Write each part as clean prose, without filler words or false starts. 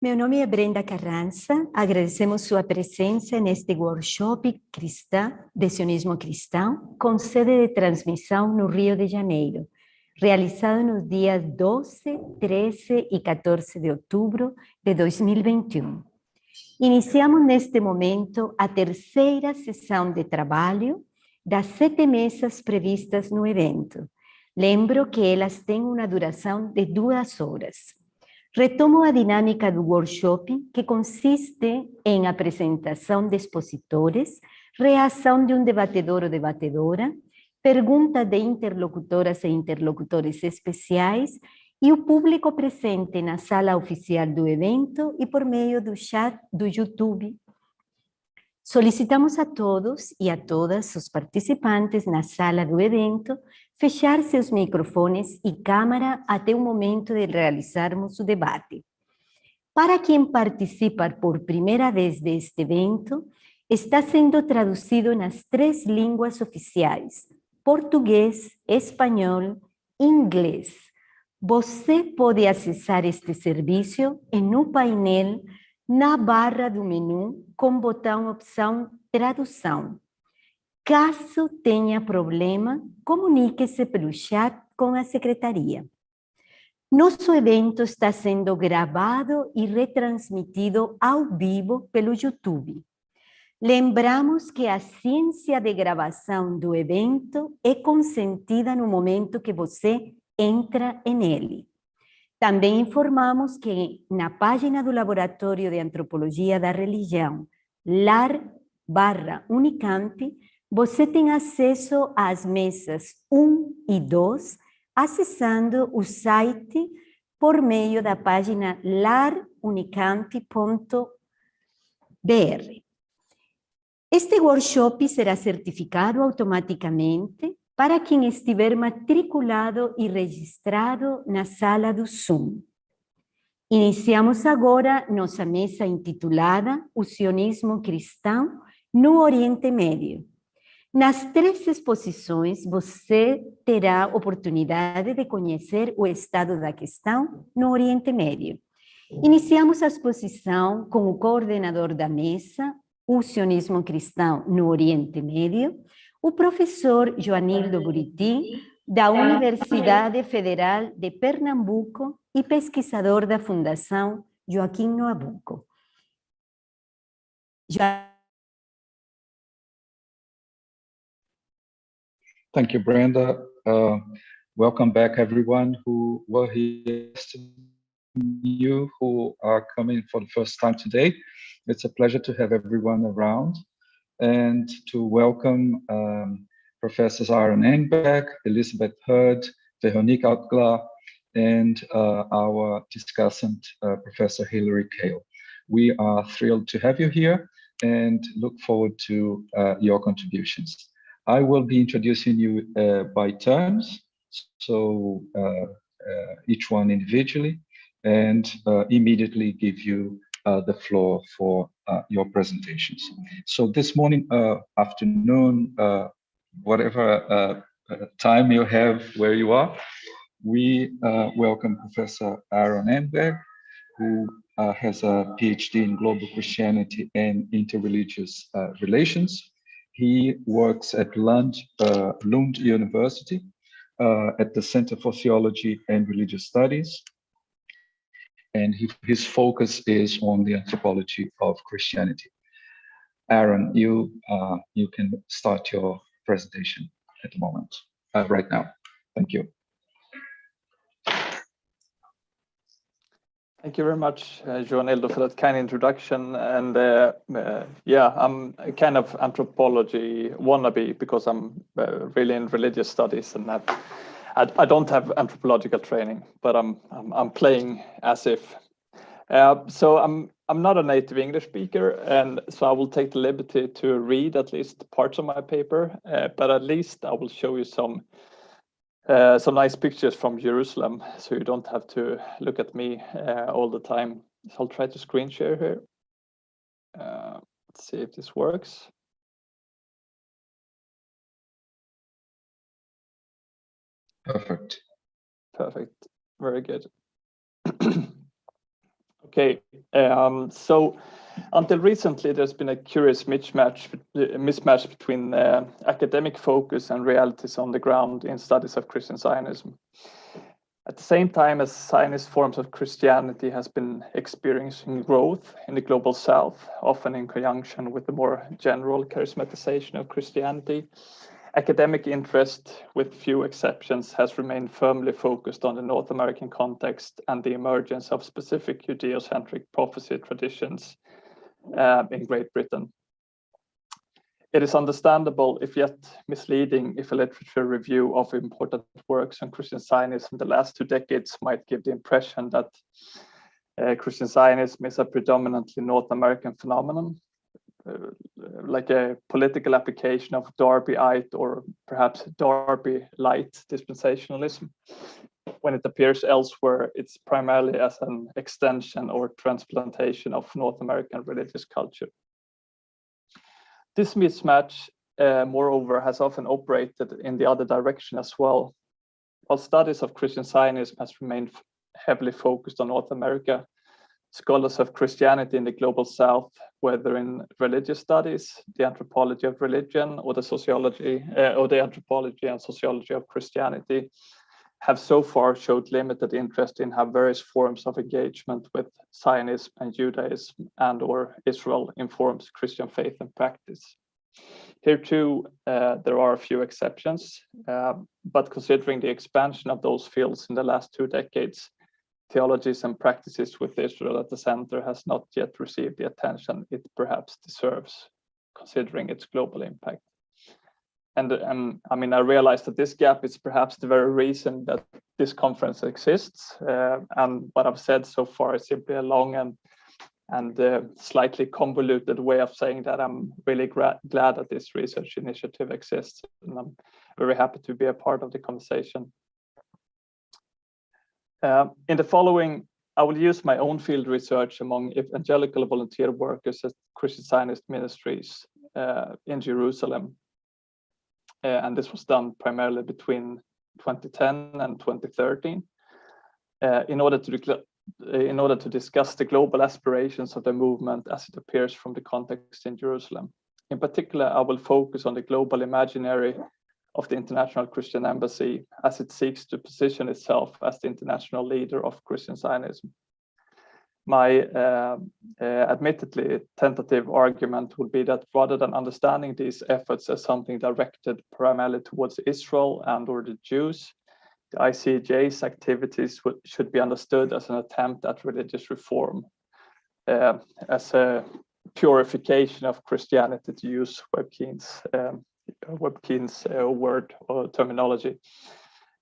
Meu nome é Brenda Carranza, agradecemos sua presença neste workshop cristão, de Sionismo Cristão, com sede de transmissão no Rio de Janeiro, realizado nos dias 12, 13 e 14 de outubro de 2021. Iniciamos neste momento a terceira sessão de trabalho das 7 mesas previstas no evento. Lembro que elas têm uma duração de 2 horas. Retomo a dinâmica do workshop, que consiste em apresentação de expositores, reação de um debatedor ou debatedora, pergunta de interlocutoras e interlocutores especiais e o público presente na sala oficial do evento e por meio do chat do YouTube. Solicitamos a todos e a todas os participantes na sala do evento fechar seus microfones e câmera até o momento de realizarmos o debate. Para quem participa por primeira vez deste evento, está sendo traduzido nas 3 línguas oficiais: português, espanhol e inglês. Você pode acessar este serviço no painel na barra do menu com botão opção tradução. Caso tenha problema, comunique-se pelo chat com a secretaria. Nosso evento está sendo gravado e retransmitido ao vivo pelo YouTube. Lembramos que a ciência de gravação do evento é consentida no momento que você entra nele. Também informamos que na página do Laboratório de Antropologia da Religião, lar/Unicamp, você tem acesso às mesas 1 e 2, acessando o site por meio da página larunicamp.br. Este workshop será certificado automaticamente para quem estiver matriculado e registrado na sala do Zoom. Iniciamos agora nossa mesa intitulada O Sionismo Cristão no Oriente Médio. Nas 3 exposições, você terá oportunidade de conhecer o estado da questão no Oriente Médio. Iniciamos a exposição com o coordenador da mesa, O Sionismo Cristão no Oriente Médio, o professor Joanildo Buriti, da Universidade Federal de Pernambuco e pesquisador da Fundação Joaquim Nabuco. Thank you, Brenda. Welcome back, everyone who were here yesterday, you who are coming for the first time today. It's a pleasure to have everyone around and to welcome Professors Aron and Engberg, Elizabeth Hurd, Véronique Altglas, and our discussant, Professor Hilary Kale. We are thrilled to have you here and look forward to your contributions. I will be introducing you by turns, so each one individually, and immediately give you the floor for your presentations. So this morning, afternoon, whatever time you have where you are, we welcome Professor Aron Engberg, who has a PhD in Global Christianity and Interreligious Relations. He works at Lund University at the Center for Theology and Religious Studies. And his focus is on the anthropology of Christianity. Aron, you can start your presentation at the moment, right now. Thank you. Thank you very much, Joanildo, for that kind introduction. And yeah, I'm a kind of anthropology wannabe because I'm really in religious studies, and that I don't have anthropological training, but I'm playing as if. So I'm not a native English speaker, and so I will take the liberty to read at least parts of my paper, but at least I will show you some nice pictures from Jerusalem, so you don't have to look at me all the time. So I'll try to screen share here. Let's see if this works. Perfect. Perfect. Very good. Okay, so until recently, there's been a curious mismatch between academic focus and realities on the ground in studies of Christian Zionism. At the same time as Zionist forms of Christianity has been experiencing growth in the global south, often in conjunction with the more general charismatization of Christianity, academic interest, with few exceptions, has remained firmly focused on the North American context and the emergence of specific Judeo-centric prophecy traditions in Great Britain. It is understandable, if yet misleading, if a literature review of important works on Christian Zionism in the last 2 decades might give the impression that Christian Zionism is a predominantly North American phenomenon, like a political application of Darbyite or perhaps Darby-light dispensationalism. When it appears elsewhere, it's primarily as an extension or transplantation of North American religious culture. This mismatch, moreover, has often operated in the other direction as well. While studies of Christian Zionism has remained heavily focused on North America, scholars of Christianity in the global south, whether in religious studies, the anthropology of religion, or the sociology, or the anthropology and sociology of Christianity, have so far showed limited interest in how various forms of engagement with Zionism and Judaism and/or Israel informs Christian faith and practice. Here too, there are a few exceptions, but considering the expansion of those fields in the last 2 decades, theologies and practices with Israel at the center has not yet received the attention it perhaps deserves, considering its global impact. And I mean, I realize that this gap is perhaps the very reason that this conference exists. And what I've said so far is simply a long and slightly convoluted way of saying that I'm really glad that this research initiative exists. And I'm very happy to be a part of the conversation. In the following, I will use my own field research among evangelical volunteer workers at Christian Zionist ministries in Jerusalem. And this was done primarily between 2010 and 2013 in order to discuss the global aspirations of the movement as it appears from the context in Jerusalem. In particular, I will focus on the global imaginary of the International Christian Embassy as it seeks to position itself as the international leader of Christian Zionism. My admittedly tentative argument would be that rather than understanding these efforts as something directed primarily towards Israel and/or the Jews, the ICJ's activities should be understood as an attempt at religious reform, as a purification of Christianity, to use Hopkins' word or terminology,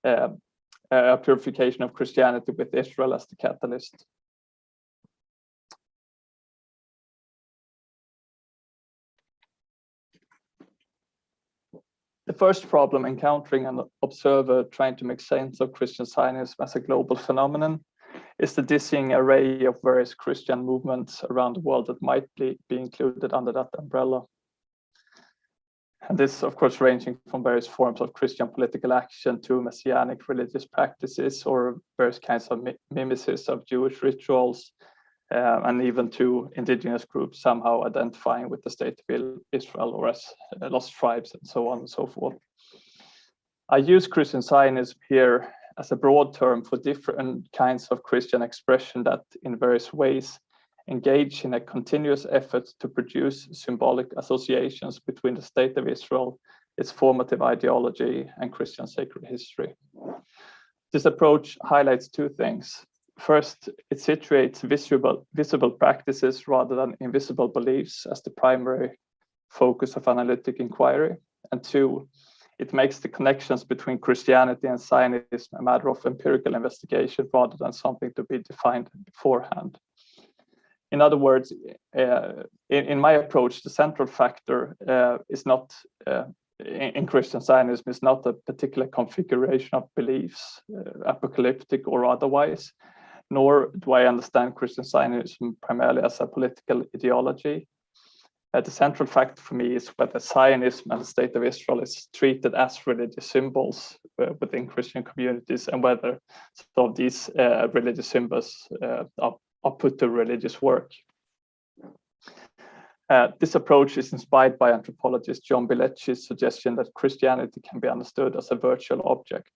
a purification of Christianity with Israel as the catalyst. The first problem encountering an observer trying to make sense of Christian Zionism as a global phenomenon is the dizzying array of various Christian movements around the world that might be included under that umbrella. And this, of course, ranging from various forms of Christian political action to messianic religious practices or various kinds of mimesis of Jewish rituals, and even to indigenous groups somehow identifying with the state of Israel or as lost tribes and so on and so forth. I use Christian Zionism here as a broad term for different kinds of Christian expression that in various ways engage in a continuous effort to produce symbolic associations between the state of Israel, its formative ideology, and Christian sacred history. This approach highlights 2 things. First, it situates visible practices rather than invisible beliefs as the primary focus of analytic inquiry. And 2, it makes the connections between Christianity and Zionism a matter of empirical investigation rather than something to be defined beforehand. In other words, in my approach, the central factor is not in Christian Zionism is not a particular configuration of beliefs, apocalyptic or otherwise, nor do I understand Christian Zionism primarily as a political ideology. The central factor for me is whether Zionism and the state of Israel is treated as religious symbols within Christian communities, and whether some of these religious symbols are put to religious work. This approach is inspired by anthropologist John Bilecci's suggestion that Christianity can be understood as a virtual object.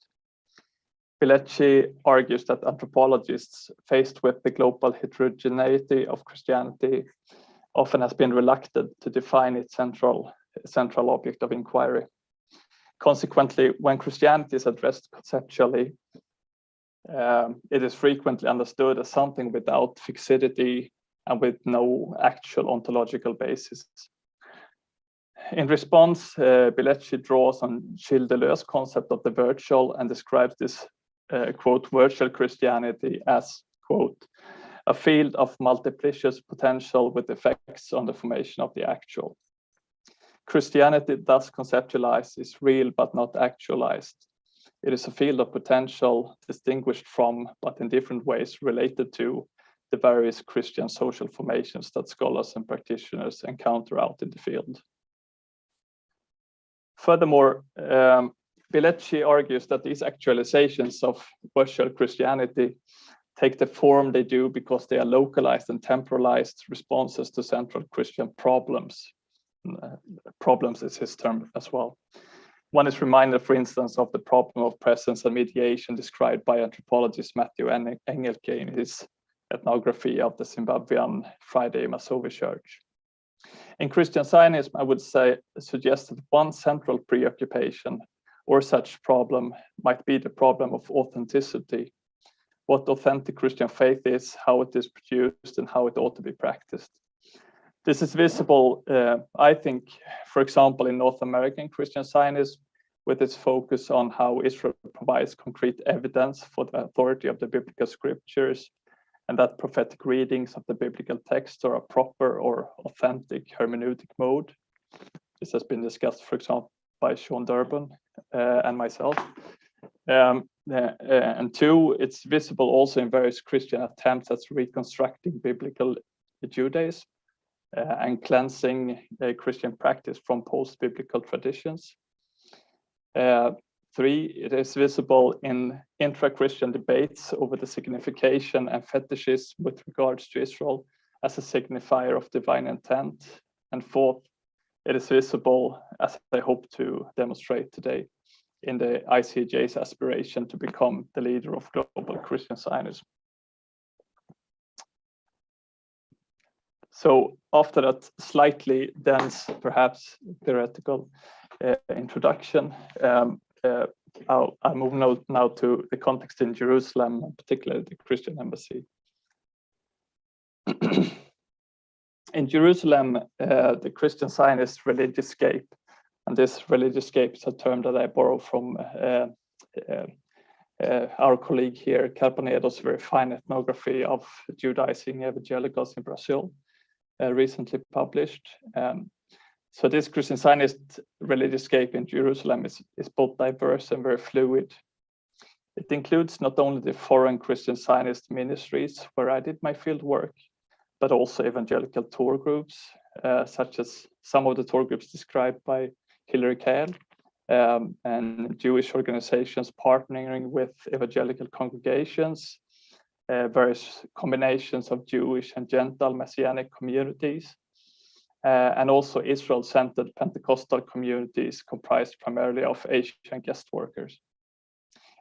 Bilecci argues that anthropologists faced with the global heterogeneity of Christianity often has been reluctant to define its central object of inquiry. Consequently, when Christianity is addressed conceptually, it is frequently understood as something without fixity and with no actual ontological basis. In response, Bilecci draws on Gilles Deleuze's concept of the virtual and describes this, quote, virtual Christianity as, quote, a field of multiplicious potential with effects on the formation of the actual. Christianity, thus conceptualized, is real but not actualized. It is a field of potential distinguished from, but in different ways related to, the various Christian social formations that scholars and practitioners encounter out in the field. Furthermore, Bilecci argues that these actualizations of virtual Christianity take the form they do because they are localized and temporalized responses to central Christian problems. Problems is his term as well. One is reminded, for instance, of the problem of presence and mediation described by anthropologist Matthew Engelke in his ethnography of the Zimbabwean Friday Masovi Church. In Christian Zionism, I would suggest that one central preoccupation or such problem might be the problem of authenticity, what authentic Christian faith is, how it is produced, and how it ought to be practiced. This is visible, I think, for example, in North American Christian Zionism, with its focus on how Israel provides concrete evidence for the authority of the biblical scriptures, and that prophetic readings of the biblical text are a proper or authentic hermeneutic mode. This has been discussed, for example, by Sean Durbin and myself. And two, it's visible also in various Christian attempts at reconstructing biblical Judaism and cleansing Christian practice from post-biblical traditions. Three, it is visible in intra-Christian debates over the signification and fetishism with regards to Israel as a signifier of divine intent. And fourth, it is visible, as I hope to demonstrate today, in the ICJ's aspiration to become the leader of global Christian Zionism. So after that slightly dense, perhaps theoretical introduction, I'll move now to the context in Jerusalem, particularly the Christian embassy. In Jerusalem, the Christian Zionist religious scape, and this religious scape is a term that I borrow from our colleague here, Carbonedo's very fine ethnography of Judaizing evangelicals in Brazil, recently published. So this Christian Zionist religious scape in Jerusalem is both diverse and very fluid. It includes not only the foreign Christian Zionist ministries where I did my field work, but also evangelical tour groups, such as some of the tour groups described by Hilary Kael, and Jewish organizations partnering with evangelical congregations, various combinations of Jewish and Gentile Messianic communities, and also Israel-centered Pentecostal communities comprised primarily of Asian guest workers.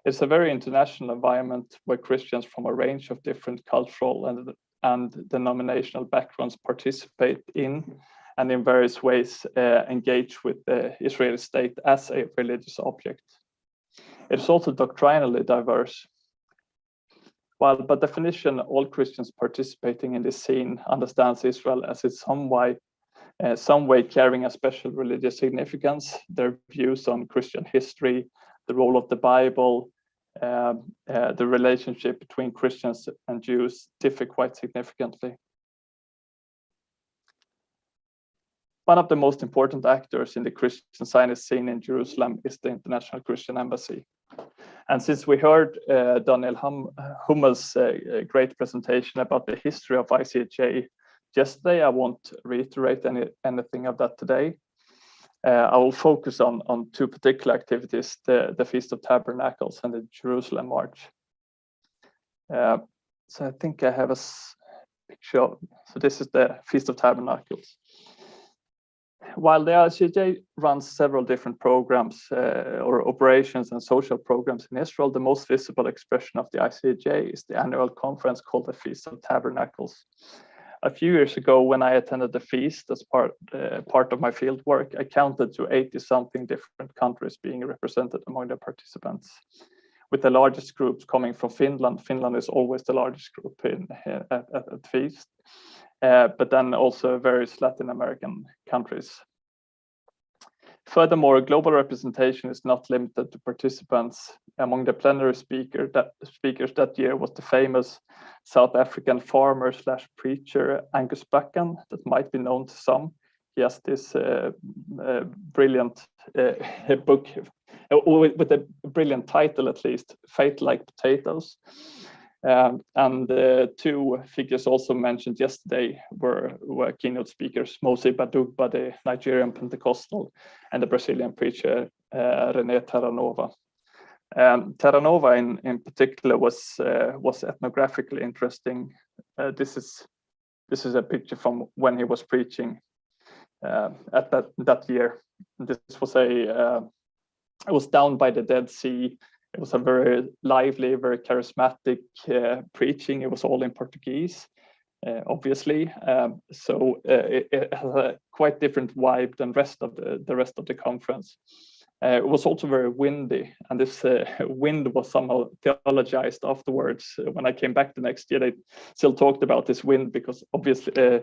It's a very international environment where Christians from a range of different cultural and denominational backgrounds participate in and in various ways engage with the Israeli state as a religious object. It's also doctrinally diverse. While by definition, all Christians participating in this scene understands Israel as its some way carrying a special religious significance, their views on Christian history, the role of the Bible, the relationship between Christians and Jews differ quite significantly. One of the most important actors in the Christian Zionist scene in Jerusalem is the International Christian Embassy. And since we heard Daniel Hummel's great presentation about the history of ICJ yesterday, I won't reiterate anything of that today. I will focus on two particular activities, the Feast of Tabernacles and the Jerusalem March. So I think I have picture of. So this is the Feast of Tabernacles. While the ICJ runs several different programs or operations and social programs in Israel, the most visible expression of the ICJ is the annual conference called the Feast of Tabernacles. A few years ago, when I attended the feast as part of my field work, I counted to 80-something different countries being represented among the participants, with the largest groups coming from Finland. Finland is always the largest group at the feast, but then also various Latin American countries. Furthermore, global representation is not limited to participants. Among the plenary speakers that year was the famous South African farmer / preacher Angus Buchan, that might be known to some. He has this brilliant book with a brilliant title, at least, Fate Like Potatoes. And two figures also mentioned yesterday were keynote speakers, Mose Badugba, the Nigerian Pentecostal, and the Brazilian preacher René Terranova. Terranova in particular was ethnographically interesting. This is a picture from when he was preaching at that year. This was it was down by the Dead Sea. It was a very lively, very charismatic preaching. It was all in Portuguese, obviously. So it has a quite different vibe than the rest of the conference. It was also very windy, and this wind was somehow theologized afterwards. When I came back the next year, they still talked about this wind because obviously,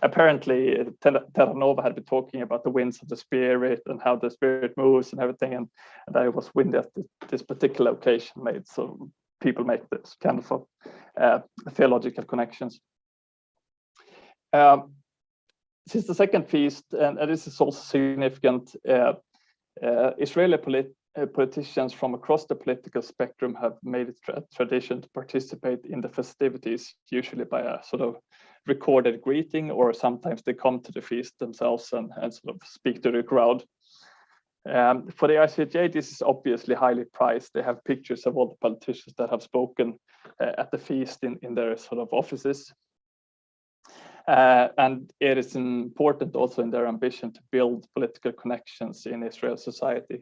apparently, Terranova had been talking about the winds of the spirit and how the spirit moves and everything, and I was windy at this particular occasion made. So people make this kind of theological connections. Since the second feast, and this is also significant, Israeli politicians from across the political spectrum have made it a tradition to participate in the festivities, usually by a sort of recorded greeting, or sometimes they come to the feast themselves and sort of speak to the crowd. For the ICJ, this is obviously highly prized. They have pictures of all the politicians that have spoken at the feast in their sort of offices. And it is important also in their ambition to build political connections in Israel society.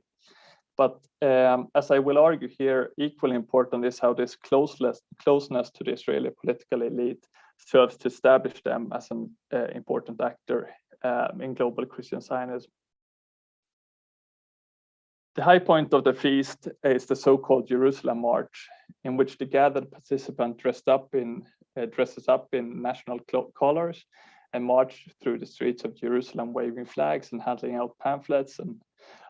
But as I will argue here, equally important is how this closeness to the Israeli political elite serves to establish them as an important actor in global Christian Zionism. The high point of the feast is the so-called Jerusalem March, in which the gathered participant dresses up in national colors and march through the streets of Jerusalem, waving flags and handing out pamphlets and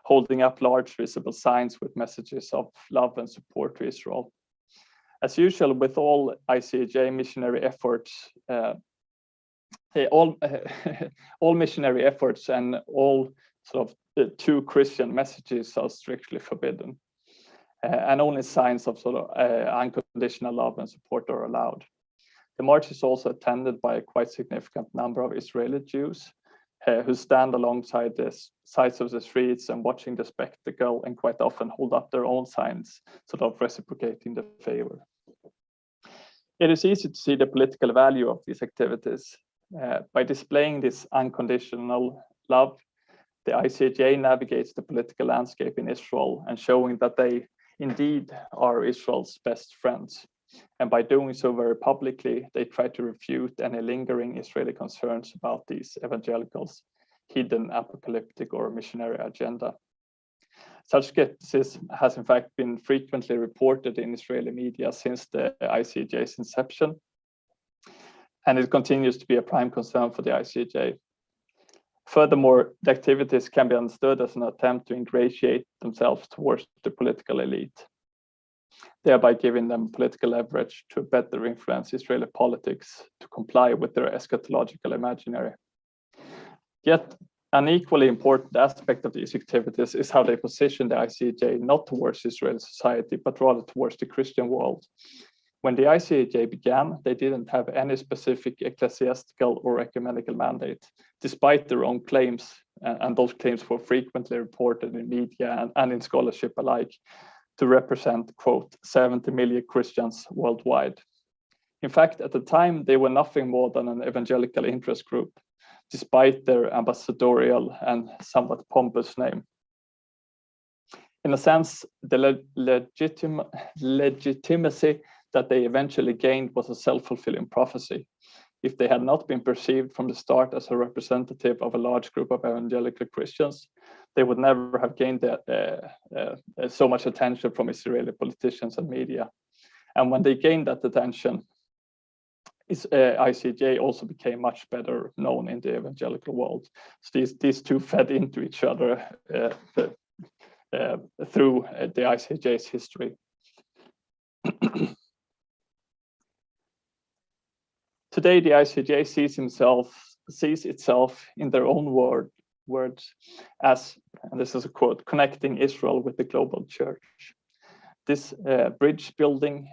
holding up large visible signs with messages of love and support to Israel. As usual with all ICJ missionary efforts, all missionary efforts and all sort of true Christian messages are strictly forbidden, and only signs of sort of unconditional love and support are allowed. The march is also attended by a quite significant number of Israeli Jews who stand alongside the sides of the streets and watching the spectacle, and quite often hold up their own signs, sort of reciprocating the favor. It is easy to see the political value of these activities. By displaying this unconditional love, the ICJ navigates the political landscape in Israel and showing that they indeed are Israel's best friends. And by doing so very publicly, they try to refute any lingering Israeli concerns about these evangelicals' hidden apocalyptic or missionary agenda. Such skepticism has in fact been frequently reported in Israeli media since the ICJ's inception, and it continues to be a prime concern for the ICJ. Furthermore, the activities can be understood as an attempt to ingratiate themselves towards the political elite, thereby giving them political leverage to better influence Israeli politics to comply with their eschatological imaginary. Yet, an equally important aspect of these activities is how they position the ICJ not towards Israeli society, but rather towards the Christian world. When the ICJ began, they didn't have any specific ecclesiastical or ecumenical mandate, despite their own claims, and those claims were frequently reported in media and in scholarship alike, to represent, quote, 70 million Christians worldwide. In fact, at the time, they were nothing more than an evangelical interest group, despite their ambassadorial and somewhat pompous name. In a sense, the legitimacy that they eventually gained was a self-fulfilling prophecy. If they had not been perceived from the start as a representative of a large group of evangelical Christians, they would never have gained so much attention from Israeli politicians and media. And when they gained that attention, ICJ also became much better known in the evangelical world. So these two fed into each other through the ICJ's history. Today, the ICJ sees itself in their own words as, and this is a quote, connecting Israel with the global church. This bridge building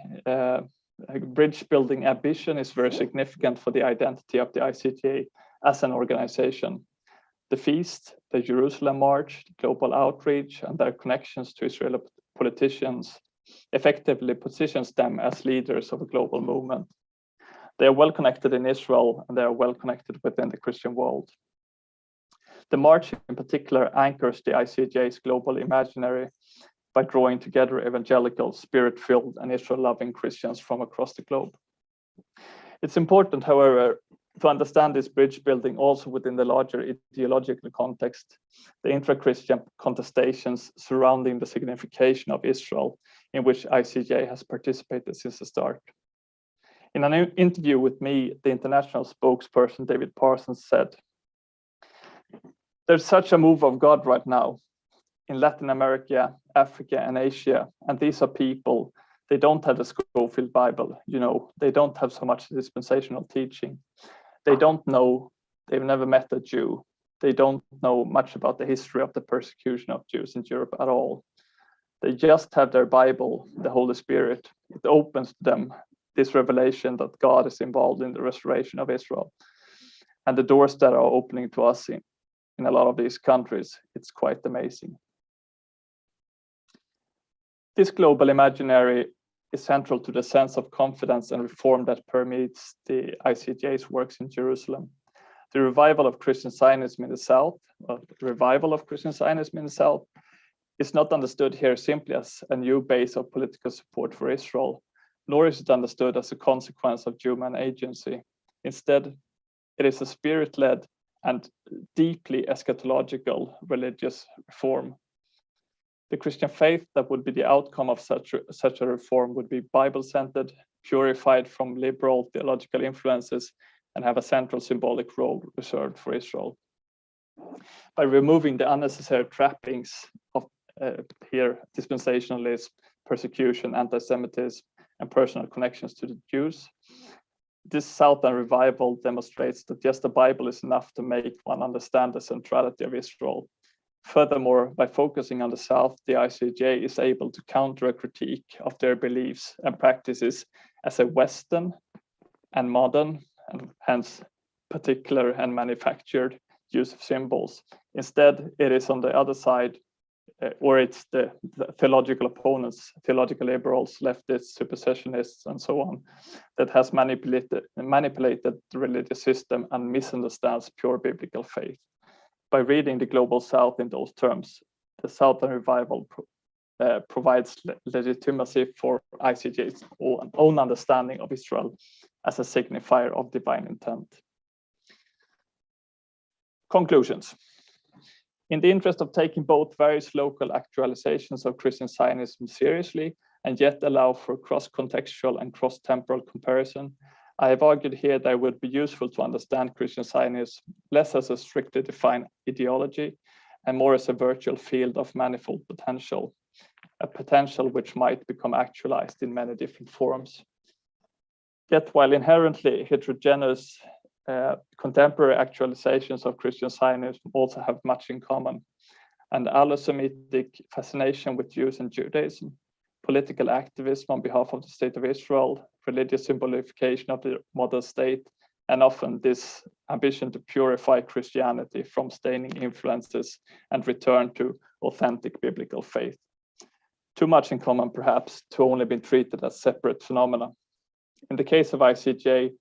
ambition is very significant for the identity of the ICJ as an organization. The feast, the Jerusalem March, the global outreach, and their connections to Israeli politicians effectively positions them as leaders of a global movement. They are well connected in Israel, and they are well connected within the Christian world. The March in particular anchors the ICJ's global imaginary by drawing together evangelical, spirit-filled, and Israel-loving Christians from across the globe. It's important, however, to understand this bridge building also within the larger ideological context, the intra-Christian contestations surrounding the signification of Israel, in which ICJ has participated since the start. In an interview with me, the international spokesperson, David Parsons, said, "There's such a move of God right now in Latin America, Africa, and Asia, and these are people, they don't have the Schofield Bible, they don't have so much dispensational teaching. They don't know, they've never met a Jew. They don't know much about the history of the persecution of Jews in Europe at all. They just have their Bible, the Holy Spirit. It opens to them this revelation that God is involved in the restoration of Israel. And the doors that are opening to us in a lot of these countries, it's quite amazing." This global imaginary is central to the sense of confidence and reform that permeates the ICJ's works in Jerusalem. The revival of Christian Zionism in the South, is not understood here simply as a new base of political support for Israel, nor is it understood as a consequence of human agency. Instead, it is a spirit-led and deeply eschatological religious reform. The Christian faith that would be the outcome of such a reform would be Bible-centered, purified from liberal theological influences, and have a central symbolic role reserved for Israel. By removing the unnecessary trappings of dispensationalism, persecution, anti-Semitism, and personal connections to the Jews, this Southern revival demonstrates that just the Bible is enough to make one understand the centrality of Israel. Furthermore, by focusing on the South, the ICJ is able to counter a critique of their beliefs and practices as a Western and modern, and hence particular and manufactured use of symbols. Instead, it is on the other side, or it's the theological opponents, theological liberals, leftists, supersessionists, and so on, that has manipulated the religious system and misunderstands pure biblical faith. By reading the global South in those terms, the Southern revival provides legitimacy for ICJ's own understanding of Israel as a signifier of divine intent. Conclusions. In the interest of taking both various local actualizations of Christian Zionism seriously and yet allow for cross-contextual and cross-temporal comparison, I have argued here that it would be useful to understand Christian Zionism less as a strictly defined ideology and more as a virtual field of manifold potential, a potential which might become actualized in many different forms. Yet while inherently heterogeneous, contemporary actualizations of Christian Zionism also have much in common: an Allo-Semitic fascination with Jews and Judaism, political activism on behalf of the State of Israel, religious symbolification of the modern state, and often this ambition to purify Christianity from staining influences and return to authentic biblical faith. Too much in common, perhaps, to only be treated as separate phenomena. In the case of ICJ,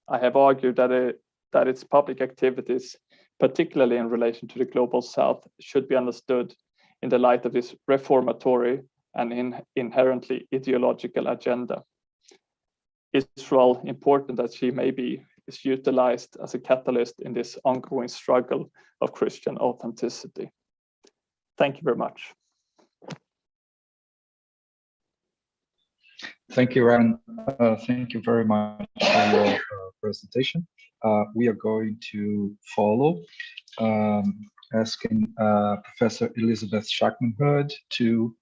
I have argued that its public activities, particularly in relation to the Global South, should be understood in the light of this reformatory and inherently ideological agenda. Israel, important as she may be, is utilized as a catalyst in this ongoing struggle of Christian authenticity. Thank you very much. Thank you, Aron. Thank you very much for your presentation. We are going to follow, asking Professor Elizabeth Shakman Hurd to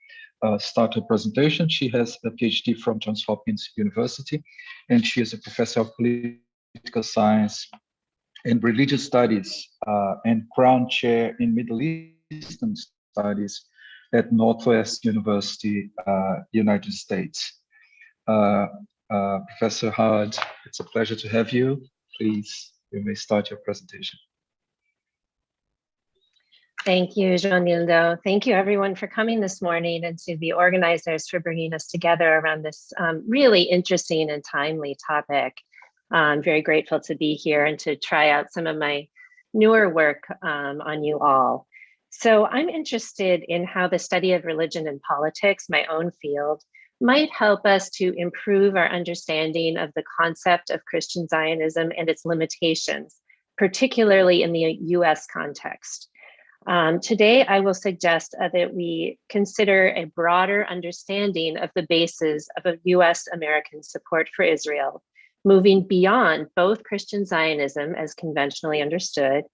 start her presentation. She has a PhD from Johns Hopkins University, and she is a professor of political science and religious studies and Crown Chair in Middle Eastern Studies at Northwestern University, United States. Professor Hurd, it's a pleasure to have you. Please, you may start your presentation. Thank you, Joanildo. Thank you everyone for coming this morning, and to the organizers for bringing us together around this really interesting and timely topic. I'm very grateful to be here and to try out some of my newer work on you all. So I'm interested in how the study of religion and politics, my own field, might help us to improve our understanding of the concept of Christian Zionism and its limitations, particularly in the US context. Today, I will suggest that we consider a broader understanding of the basis of a US-American support for Israel, moving beyond both Christian Zionism as conventionally understood,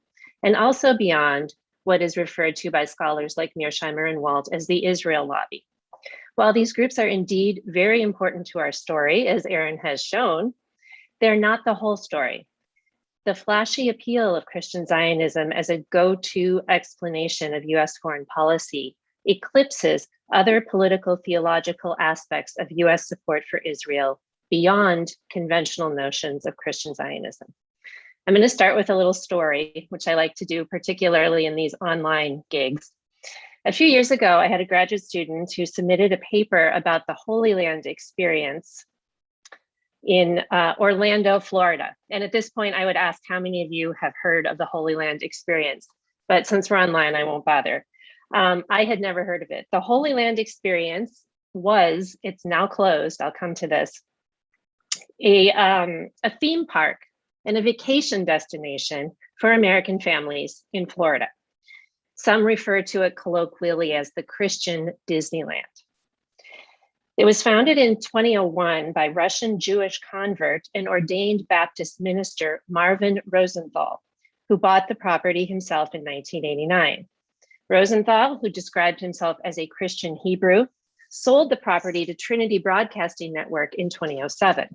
and also beyond what is referred to by scholars like Mearsheimer and Walt as the Israel lobby. While these groups are indeed very important to our story, as Aron has shown, they're not the whole story. The flashy appeal of Christian Zionism as a go-to explanation of US foreign policy eclipses other political theological aspects of US support for Israel beyond conventional notions of Christian Zionism. I'm going to start with a little story, which I like to do particularly in these online gigs. A few years ago, I had a graduate student who submitted a paper about the Holy Land experience in Orlando, Florida. And at this point, I would ask how many of you have heard of the Holy Land experience, but since we're online, I won't bother. I had never heard of it. The Holy Land experience was, it's now closed, I'll come to this, a theme park and a vacation destination for American families in Florida. Some refer to it colloquially as the Christian Disneyland. It was founded in 2001 by Russian Jewish convert and ordained Baptist minister Marvin Rosenthal, who bought the property himself in 1989. Rosenthal, who described himself as a Christian Hebrew, sold the property to Trinity Broadcasting Network in 2007.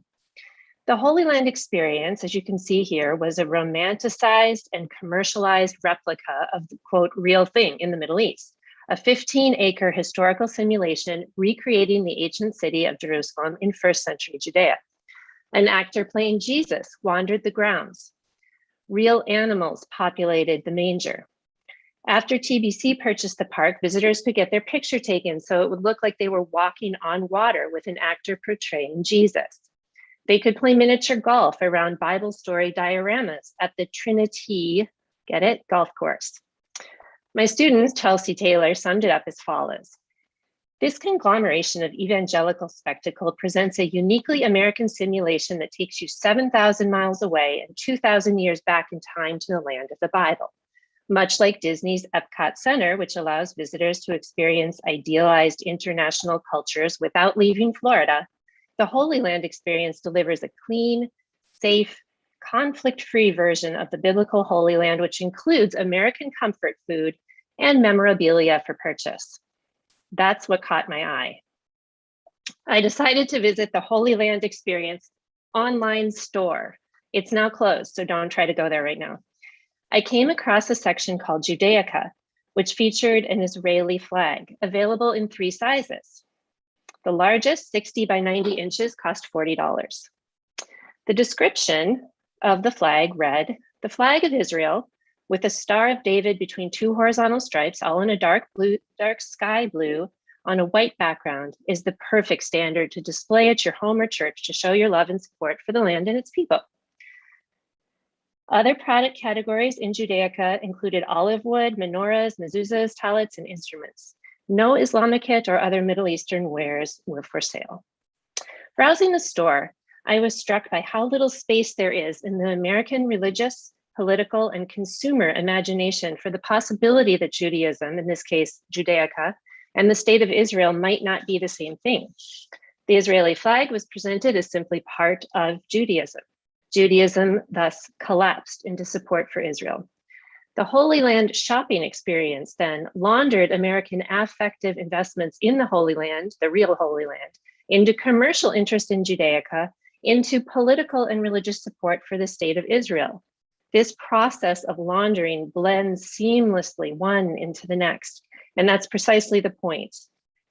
The Holy Land experience, as you can see here, was a romanticized and commercialized replica of the, quote, real thing in the Middle East, a 15-acre historical simulation recreating the ancient city of Jerusalem in first century Judea. An actor playing Jesus wandered the grounds. Real animals populated the manger. After TBC purchased the park, visitors could get their picture taken so it would look like they were walking on water with an actor portraying Jesus. They could play miniature golf around Bible story dioramas at the Trinity, get it, golf course. My student, Chelsea Taylor, summed it up as follows. This conglomeration of evangelical spectacle presents a uniquely American simulation that takes you 7,000 miles away and 2,000 years back in time to the land of the Bible. Much like Disney's Epcot Center, which allows visitors to experience idealized international cultures without leaving Florida, the Holy Land experience delivers a clean, safe, conflict-free version of the biblical Holy Land, which includes American comfort food and memorabilia for purchase. That's what caught my eye. I decided to visit the Holy Land experience online store. It's now closed, so don't try to go there right now. I came across a section called Judaica, which featured an Israeli flag available in 3 sizes. The largest, 60 by 90 inches, cost $40. The description of the flag read, the flag of Israel with a Star of David between 2 horizontal stripes, all in a dark sky blue, on a white background is the perfect standard to display at your home or church to show your love and support for the land and its people. Other product categories in Judaica included olive wood, menorahs, mezuzahs, talits, and instruments. No Islamic kit or other Middle Eastern wares were for sale. Browsing the store, I was struck by how little space there is in the American religious, political, and consumer imagination for the possibility that Judaism, in this case, Judaica, and the state of Israel might not be the same thing. The Israeli flag was presented as simply part of Judaism. Judaism thus collapsed into support for Israel. The Holy Land shopping experience then laundered American affective investments in the Holy Land, the real Holy Land, into commercial interest in Judaica, into political and religious support for the state of Israel. This process of laundering blends seamlessly one into the next, and that's precisely the point.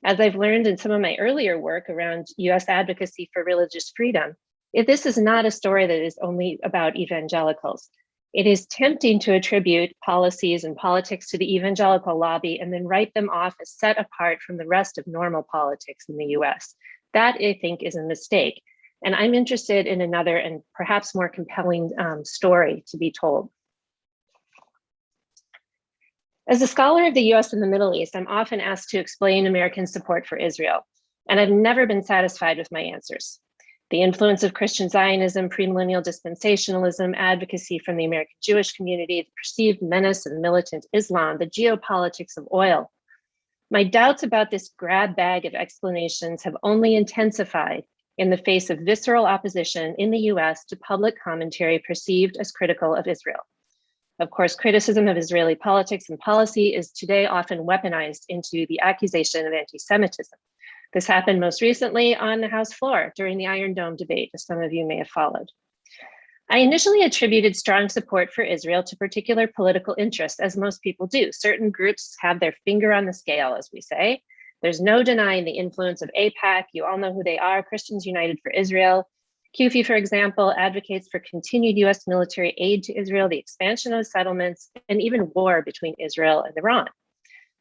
As I've learned in some of my earlier work around US advocacy for religious freedom, this is not a story that is only about evangelicals. It is tempting to attribute policies and politics to the evangelical lobby and then write them off as set apart from the rest of normal politics in the US. That, I think, is a mistake. And I'm interested in another and perhaps more compelling story to be told. As a scholar of the US and the Middle East, I'm often asked to explain American support for Israel, and I've never been satisfied with my answers. The influence of Christian Zionism, premillennial dispensationalism, advocacy from the American Jewish community, the perceived menace of militant Islam, the geopolitics of oil. My doubts about this grab bag of explanations have only intensified in the face of visceral opposition in the US to public commentary perceived as critical of Israel. Of course, criticism of Israeli politics and policy is today often weaponized into the accusation of anti-Semitism. This happened most recently on the House floor during the Iron Dome debate, as some of you may have followed. I initially attributed strong support for Israel to particular political interests, as most people do. Certain groups have their finger on the scale, as we say. There's no denying the influence of AIPAC. You all know who they are, Christians United for Israel. CUFI, for example, advocates for continued US military aid to Israel, the expansion of settlements, and even war between Israel and Iran.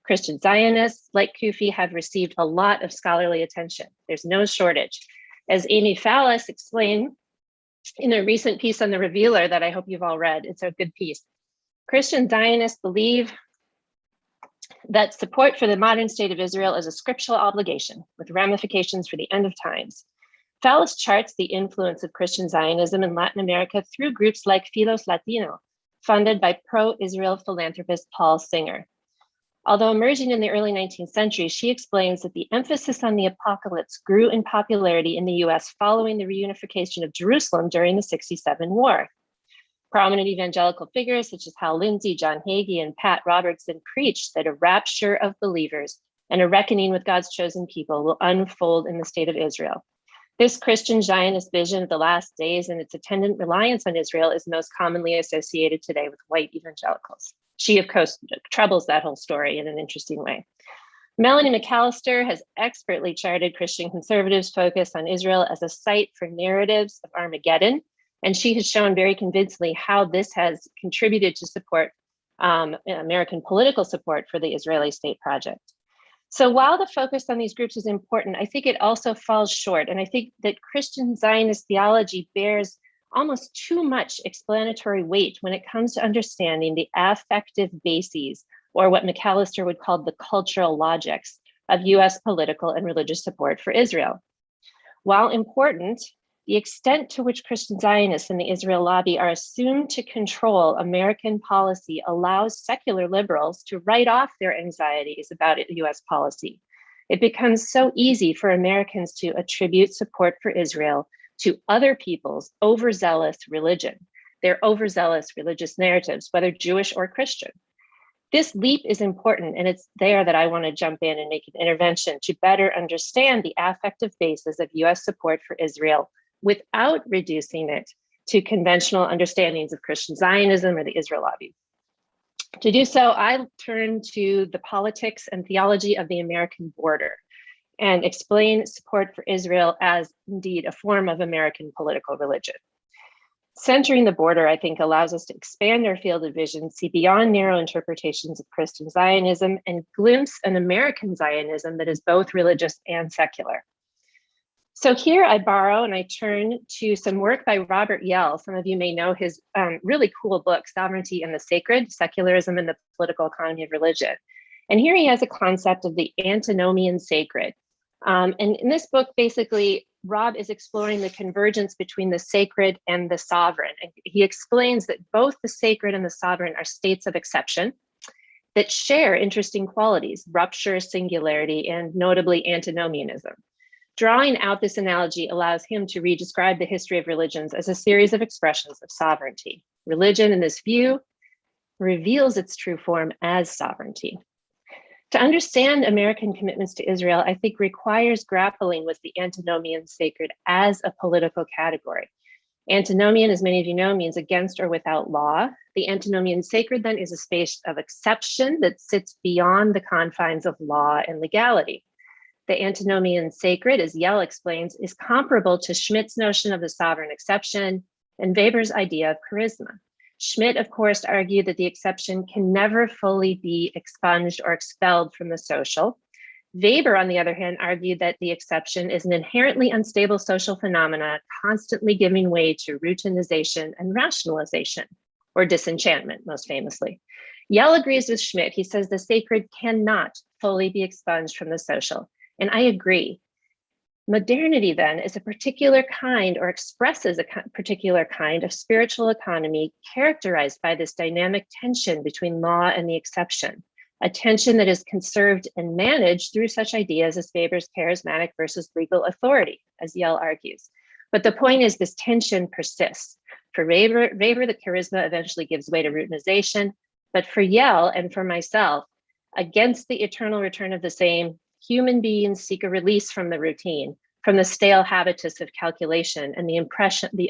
Christian Zionists, like CUFI, have received a lot of scholarly attention. There's no shortage. As Amy Fallis explained in a recent piece on The Revealer that I hope you've all read, it's a good piece. Christian Zionists believe that support for the modern state of Israel is a scriptural obligation with ramifications for the end of times. Fallis charts the influence of Christian Zionism in Latin America through groups like Filos Latino, funded by pro-Israel philanthropist Paul Singer. Although emerging in the early 19th century, she explains that the emphasis on the apocalypse grew in popularity in the US following the reunification of Jerusalem during the '67 war. Prominent evangelical figures such as Hal Lindsey, John Hagee, and Pat Robertson preached that a rapture of believers and a reckoning with God's chosen people will unfold in the state of Israel. This Christian Zionist vision of the last days and its attendant reliance on Israel is most commonly associated today with white evangelicals. She, of course, troubles that whole story in an interesting way. Melanie McAllister has expertly charted Christian conservatives' focus on Israel as a site for narratives of Armageddon, and she has shown very convincingly how this has contributed to support American political support for the Israeli state project. So while the focus on these groups is important, I think it also falls short, and I think that Christian Zionist theology bears almost too much explanatory weight when it comes to understanding the affective bases, or what McAllister would call the cultural logics, of US political and religious support for Israel. While important, the extent to which Christian Zionists and the Israel lobby are assumed to control American policy allows secular liberals to write off their anxieties about US policy. It becomes so easy for Americans to attribute support for Israel to other people's overzealous religion, their overzealous religious narratives, whether Jewish or Christian. This leap is important, and it's there that I want to jump in and make an intervention to better understand the affective basis of US support for Israel without reducing it to conventional understandings of Christian Zionism or the Israel lobby. To do so, I turn to the politics and theology of the American border and explain support for Israel as indeed a form of American political religion. Centering the border, I think, allows us to expand our field of vision, see beyond narrow interpretations of Christian Zionism, and glimpse an American Zionism that is both religious and secular. So here I borrow and I turn to some work by Robert Yell. Some of you may know his really cool book, Sovereignty and the Sacred, Secularism and the Political Economy of Religion. And here he has a concept of the antinomian sacred. And in this book, basically, Rob is exploring the convergence between the sacred and the sovereign. And he explains that both the sacred and the sovereign are states of exception that share interesting qualities, rupture, singularity, and notably antinomianism. Drawing out this analogy allows him to redescribe the history of religions as a series of expressions of sovereignty. Religion, in this view, reveals its true form as sovereignty. To understand American commitments to Israel, I think requires grappling with the antinomian sacred as a political category. Antinomian, as many of you know, means against or without law. The antinomian sacred then is a space of exception that sits beyond the confines of law and legality. The antinomian sacred, as Yell explains, is comparable to Schmidt's notion of the sovereign exception and Weber's idea of charisma. Schmidt, of course, argued that the exception can never fully be expunged or expelled from the social. Weber, on the other hand, argued that the exception is an inherently unstable social phenomena, constantly giving way to routinization and rationalization, or disenchantment, most famously. Yell agrees with Schmidt. He says the sacred cannot fully be expunged from the social, and I agree. Modernity then is a particular kind or expresses a particular kind of spiritual economy characterized by this dynamic tension between law and the exception, a tension that is conserved and managed through such ideas as Weber's charismatic versus legal authority, as Yell argues. But the point is this tension persists. For Weber, the charisma eventually gives way to routinization, but for Yell and for myself, against the eternal return of the same, human beings seek a release from the routine, from the stale habitus of calculation and the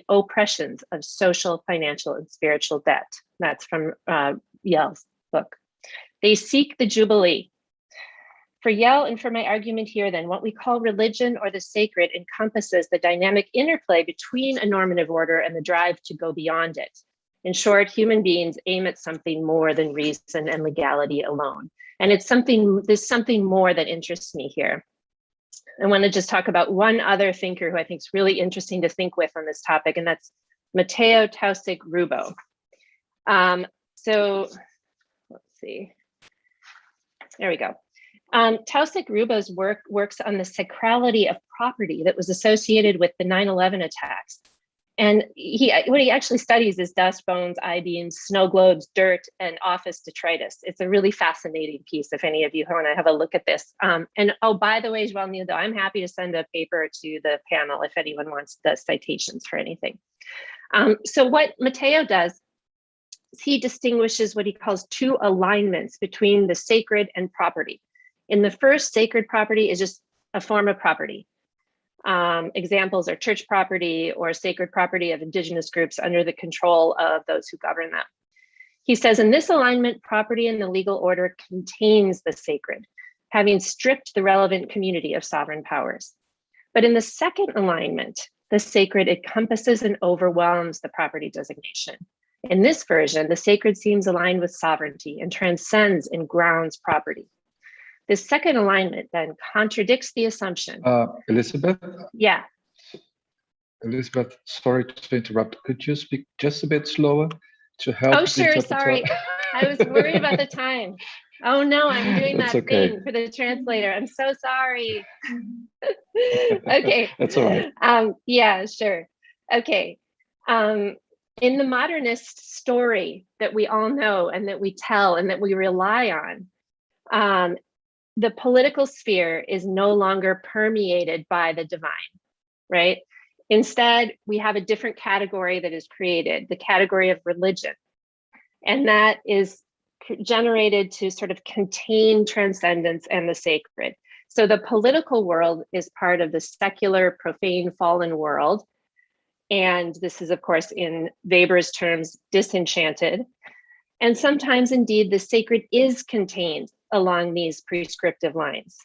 oppressions of social, financial, and spiritual debt. That's from Yell's book. They seek the jubilee. For Yell and for my argument here, then, what we call religion or the sacred encompasses the dynamic interplay between a normative order and the drive to go beyond it. In short, human beings aim at something more than reason and legality alone. And there's something more that interests me here. I want to just talk about one other thinker who I think is really interesting to think with on this topic, and that's Matteo Taussig-Rubbo. So let's see. There we go. Taussig-Rubbo's works on the sacrality of property that was associated with the 9/11 attacks. And what he actually studies is dust, bones, I-beams, snow globes, dirt, and office detritus. It's a really fascinating piece if any of you want to have a look at this. And oh, by the way, João, I'm happy to send a paper to the panel if anyone wants the citations for anything. So what Matteo does is he distinguishes what he calls two alignments between the sacred and property. In the first, sacred property is just a form of property. Examples are church property or sacred property of indigenous groups under the control of those who govern them. He says, in this alignment, property in the legal order contains the sacred, having stripped the relevant community of sovereign powers. But in the second alignment, the sacred encompasses and overwhelms the property designation. In this version, the sacred seems aligned with sovereignty and transcends and grounds property. This second alignment then contradicts the assumption. Elizabeth? Yeah. Elizabeth, sorry to interrupt. Could you speak just a bit slower to help? Oh, sure, sorry. I was worried about the time. Oh no, I'm doing that thing for the translator. I'm so sorry. Okay. That's all right. Yeah, sure. Okay. In the modernist story that we all know and that we tell and that we rely on, the political sphere is no longer permeated by the divine, right? Instead, we have a different category that is created, the category of religion. And that is generated to sort of contain transcendence and the sacred. So the political world is part of the secular, profane, fallen world. And this is, of course, in Weber's terms, disenchanted. And sometimes, indeed, the sacred is contained along these prescriptive lines.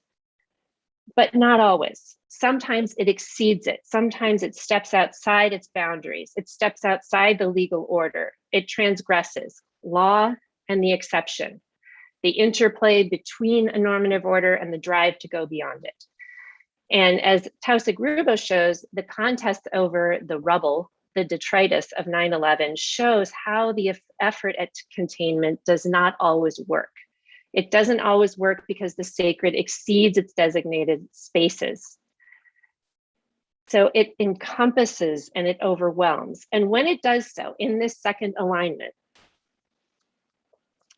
but not always. Sometimes it exceeds it. Sometimes it steps outside its boundaries. It steps outside the legal order. It transgresses law and the exception, the interplay between a normative order and the drive to go beyond it. And as Tausig-Rubos shows, the contest over the rubble, the detritus of 9/11 shows how the effort at containment does not always work. It doesn't always work because the sacred exceeds its designated spaces. So it encompasses and it overwhelms. And when it does so, in this second alignment,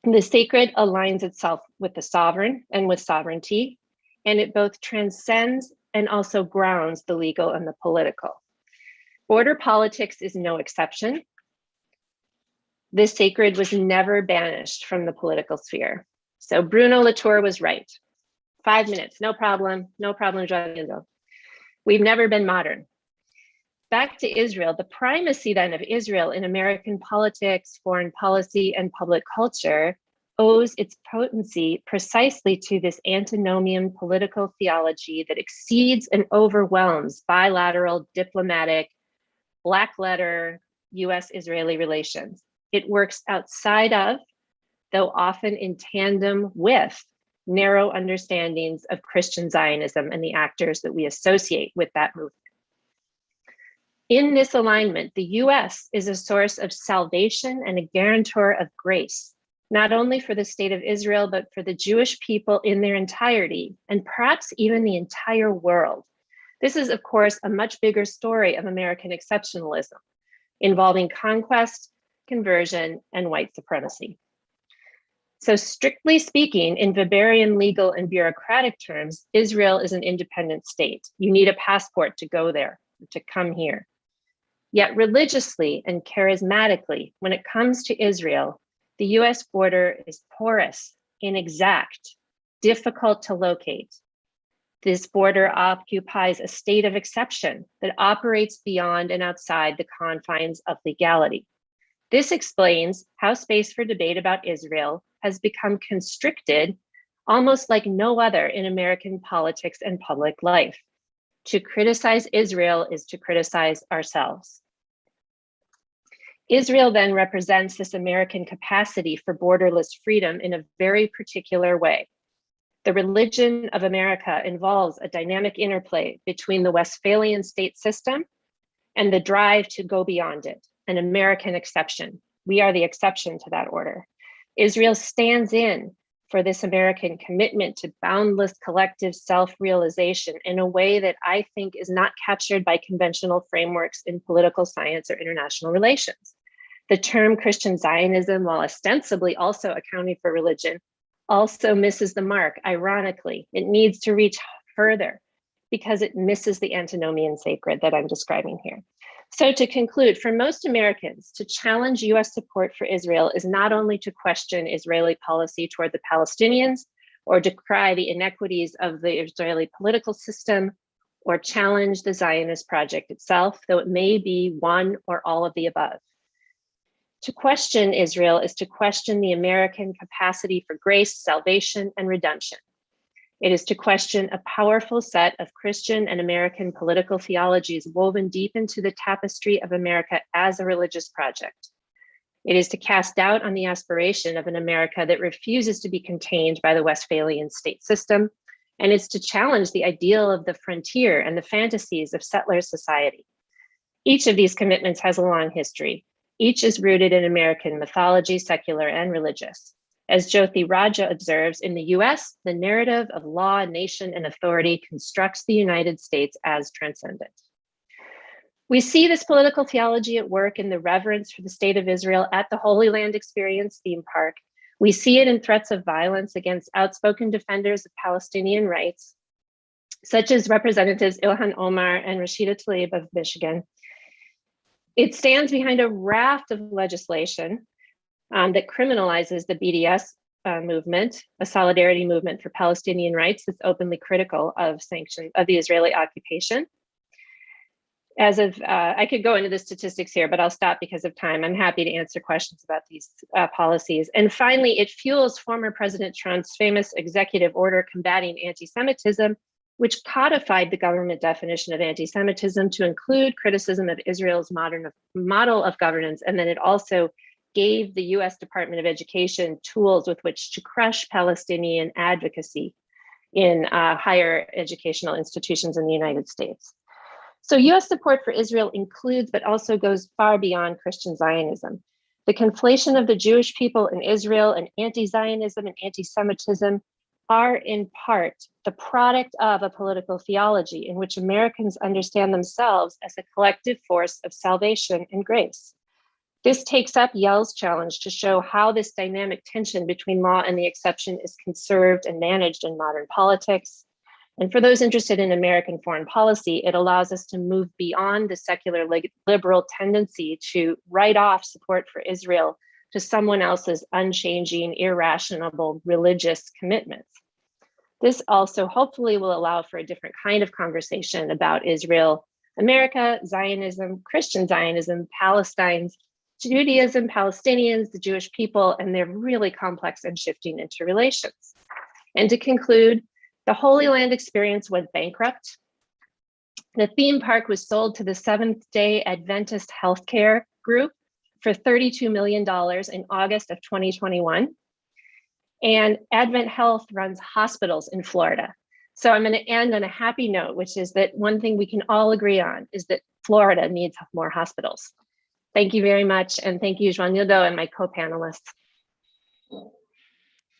the sacred aligns itself with the sovereign and with sovereignty, and it both transcends and also grounds the legal and the political. Border politics is no exception. This sacred was never banished from the political sphere. So Bruno Latour was right. 5 minutes, no problem, Joaquin. We've never been modern. Back to Israel, the primacy then of Israel in American politics, foreign policy, and public culture owes its potency precisely to this antinomian political theology that exceeds and overwhelms bilateral, diplomatic, black letter US-Israeli relations. It works outside of, though often in tandem with, narrow understandings of Christian Zionism and the actors that we associate with that movement. In this alignment, the US is a source of salvation and a guarantor of grace, not only for the state of Israel, but for the Jewish people in their entirety, and perhaps even the entire world. This is, of course, a much bigger story of American exceptionalism, involving conquest, conversion, and white supremacy. So strictly speaking, in Weberian legal and bureaucratic terms, Israel is an independent state. You need a passport to go there, to come here. Yet religiously and charismatically, when it comes to Israel, the US border is porous, inexact, difficult to locate. This border occupies a state of exception that operates beyond and outside the confines of legality. This explains how space for debate about Israel has become constricted almost like no other in American politics and public life. To criticize Israel is to criticize ourselves. Israel then represents this American capacity for borderless freedom in a very particular way. The religion of America involves a dynamic interplay between the Westphalian state system and the drive to go beyond it, an American exception. We are the exception to that order. Israel stands in for this American commitment to boundless collective self-realization in a way that I think is not captured by conventional frameworks in political science or international relations. The term Christian Zionism, while ostensibly also accounting for religion, also misses the mark. Ironically, it needs to reach further because it misses the antinomian sacred that I'm describing here. So to conclude, for most Americans, to challenge US support for Israel is not only to question Israeli policy toward the Palestinians or decry the inequities of the Israeli political system or challenge the Zionist project itself, though it may be one or all of the above. To question Israel is to question the American capacity for grace, salvation, and redemption. It is to question a powerful set of Christian and American political theologies woven deep into the tapestry of America as a religious project. It is to cast doubt on the aspiration of an America that refuses to be contained by the Westphalian state system, and it's to challenge the ideal of the frontier and the fantasies of settler society. Each of these commitments has a long history. Each is rooted in American mythology, secular and religious. As Jyothi Raja observes, in the US, the narrative of law, nation, and authority constructs the United States as transcendent. We see this political theology at work in the reverence for the state of Israel at the Holy Land Experience theme park. We see it in threats of violence against outspoken defenders of Palestinian rights, such as Representatives Ilhan Omar and Rashida Tlaib of Michigan. It stands behind a raft of legislation that criminalizes the BDS movement, a solidarity movement for Palestinian rights that's openly critical of sanctions of the Israeli occupation. As of, I could go into the statistics here, but I'll stop because of time. I'm happy to answer questions about these policies. And finally, it fuels former President Trump's famous executive order combating anti-Semitism, which codified the government definition of anti-Semitism to include criticism of Israel's model of governance. And then it also gave the US Department of Education tools with which to crush Palestinian advocacy in higher educational institutions in the United States. So US support for Israel includes, but also goes far beyond Christian Zionism. The conflation of the Jewish people in Israel and anti-Zionism and anti-Semitism are in part the product of a political theology in which Americans understand themselves as a collective force of salvation and grace. This takes up Yale's challenge to show how this dynamic tension between law and the exception is conserved and managed in modern politics. And for those interested in American foreign policy, it allows us to move beyond the secular liberal tendency to write off support for Israel to someone else's unchanging, irrational religious commitments. This also hopefully will allow for a different kind of conversation about Israel, America, Zionism, Christian Zionism, Palestine's, Judaism, Palestinians, the Jewish people, and their really complex and shifting interrelations. And to conclude, the Holy Land experience went bankrupt. The theme park was sold to the Seventh-day Adventist Healthcare Group for $32 million in August of 2021. And Advent Health runs hospitals in Florida. So I'm going to end on a happy note, which is that one thing we can all agree on is that Florida needs more hospitals. Thank you very much. And thank you, Joanildo, and my co-panelists.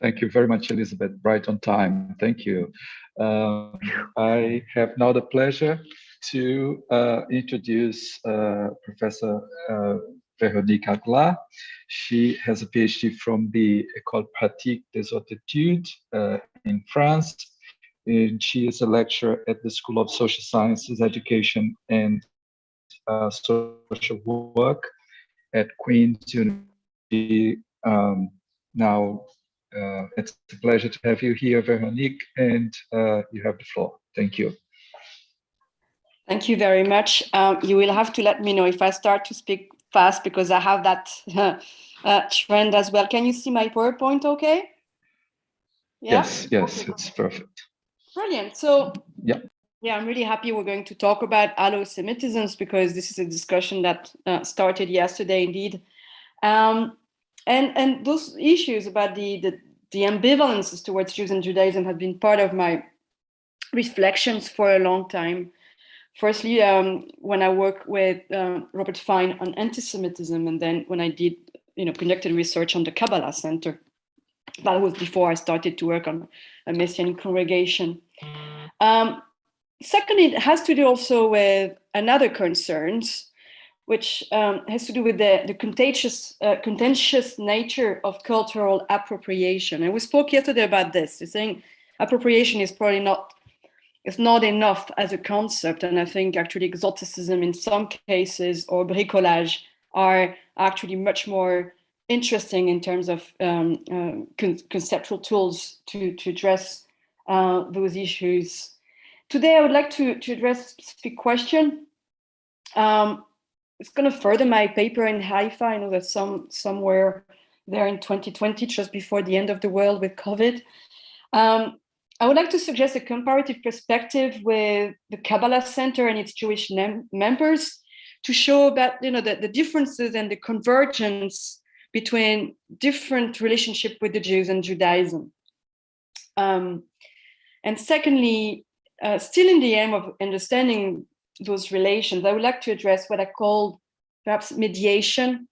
Thank you very much, Elizabeth. Right on time. Thank you. I have now the pleasure to introduce Professor Véronique Altglas. She has a PhD from the Ecole Pratique des Etudes in France. And she is a lecturer at the School of Social Sciences, Education, and Social Work at Queen's University. Now, it's a pleasure to have you here, Véronique, and you have the floor. Thank you. Thank you very much. You will have to let me know if I start to speak fast because I have that trend as well. Can you see my PowerPoint okay? Yeah? Yes, it's perfect. Brilliant. So, yeah, I'm really happy we're going to talk about Allo-Semitisms because this is a discussion that started yesterday indeed. And those issues about the ambivalences towards Jews and Judaism have been part of my reflections for a long time. Firstly, when I worked with Robert Fine on anti-Semitism, and then when I did, conducted research on the Kabbalah Center. That was before I started to work on a Messianic congregation. Secondly, it has to do also with another concerns, which has to do with the contentious nature of cultural appropriation. And we spoke yesterday about this. You're saying appropriation is probably not enough as a concept. And I think actually exoticism in some cases or bricolage are actually much more interesting in terms of conceptual tools to address those issues. Today, I would like to address a specific question. It's going to further my paper in Haifa. I know that somewhere there in 2020, just before the end of the world with COVID. I would like to suggest a comparative perspective with the Kabbalah Center and its Jewish members to show about the differences and the convergence between different relationship with the Jews and Judaism. And secondly, still in the aim of understanding those relations, I would like to address what I call perhaps mediation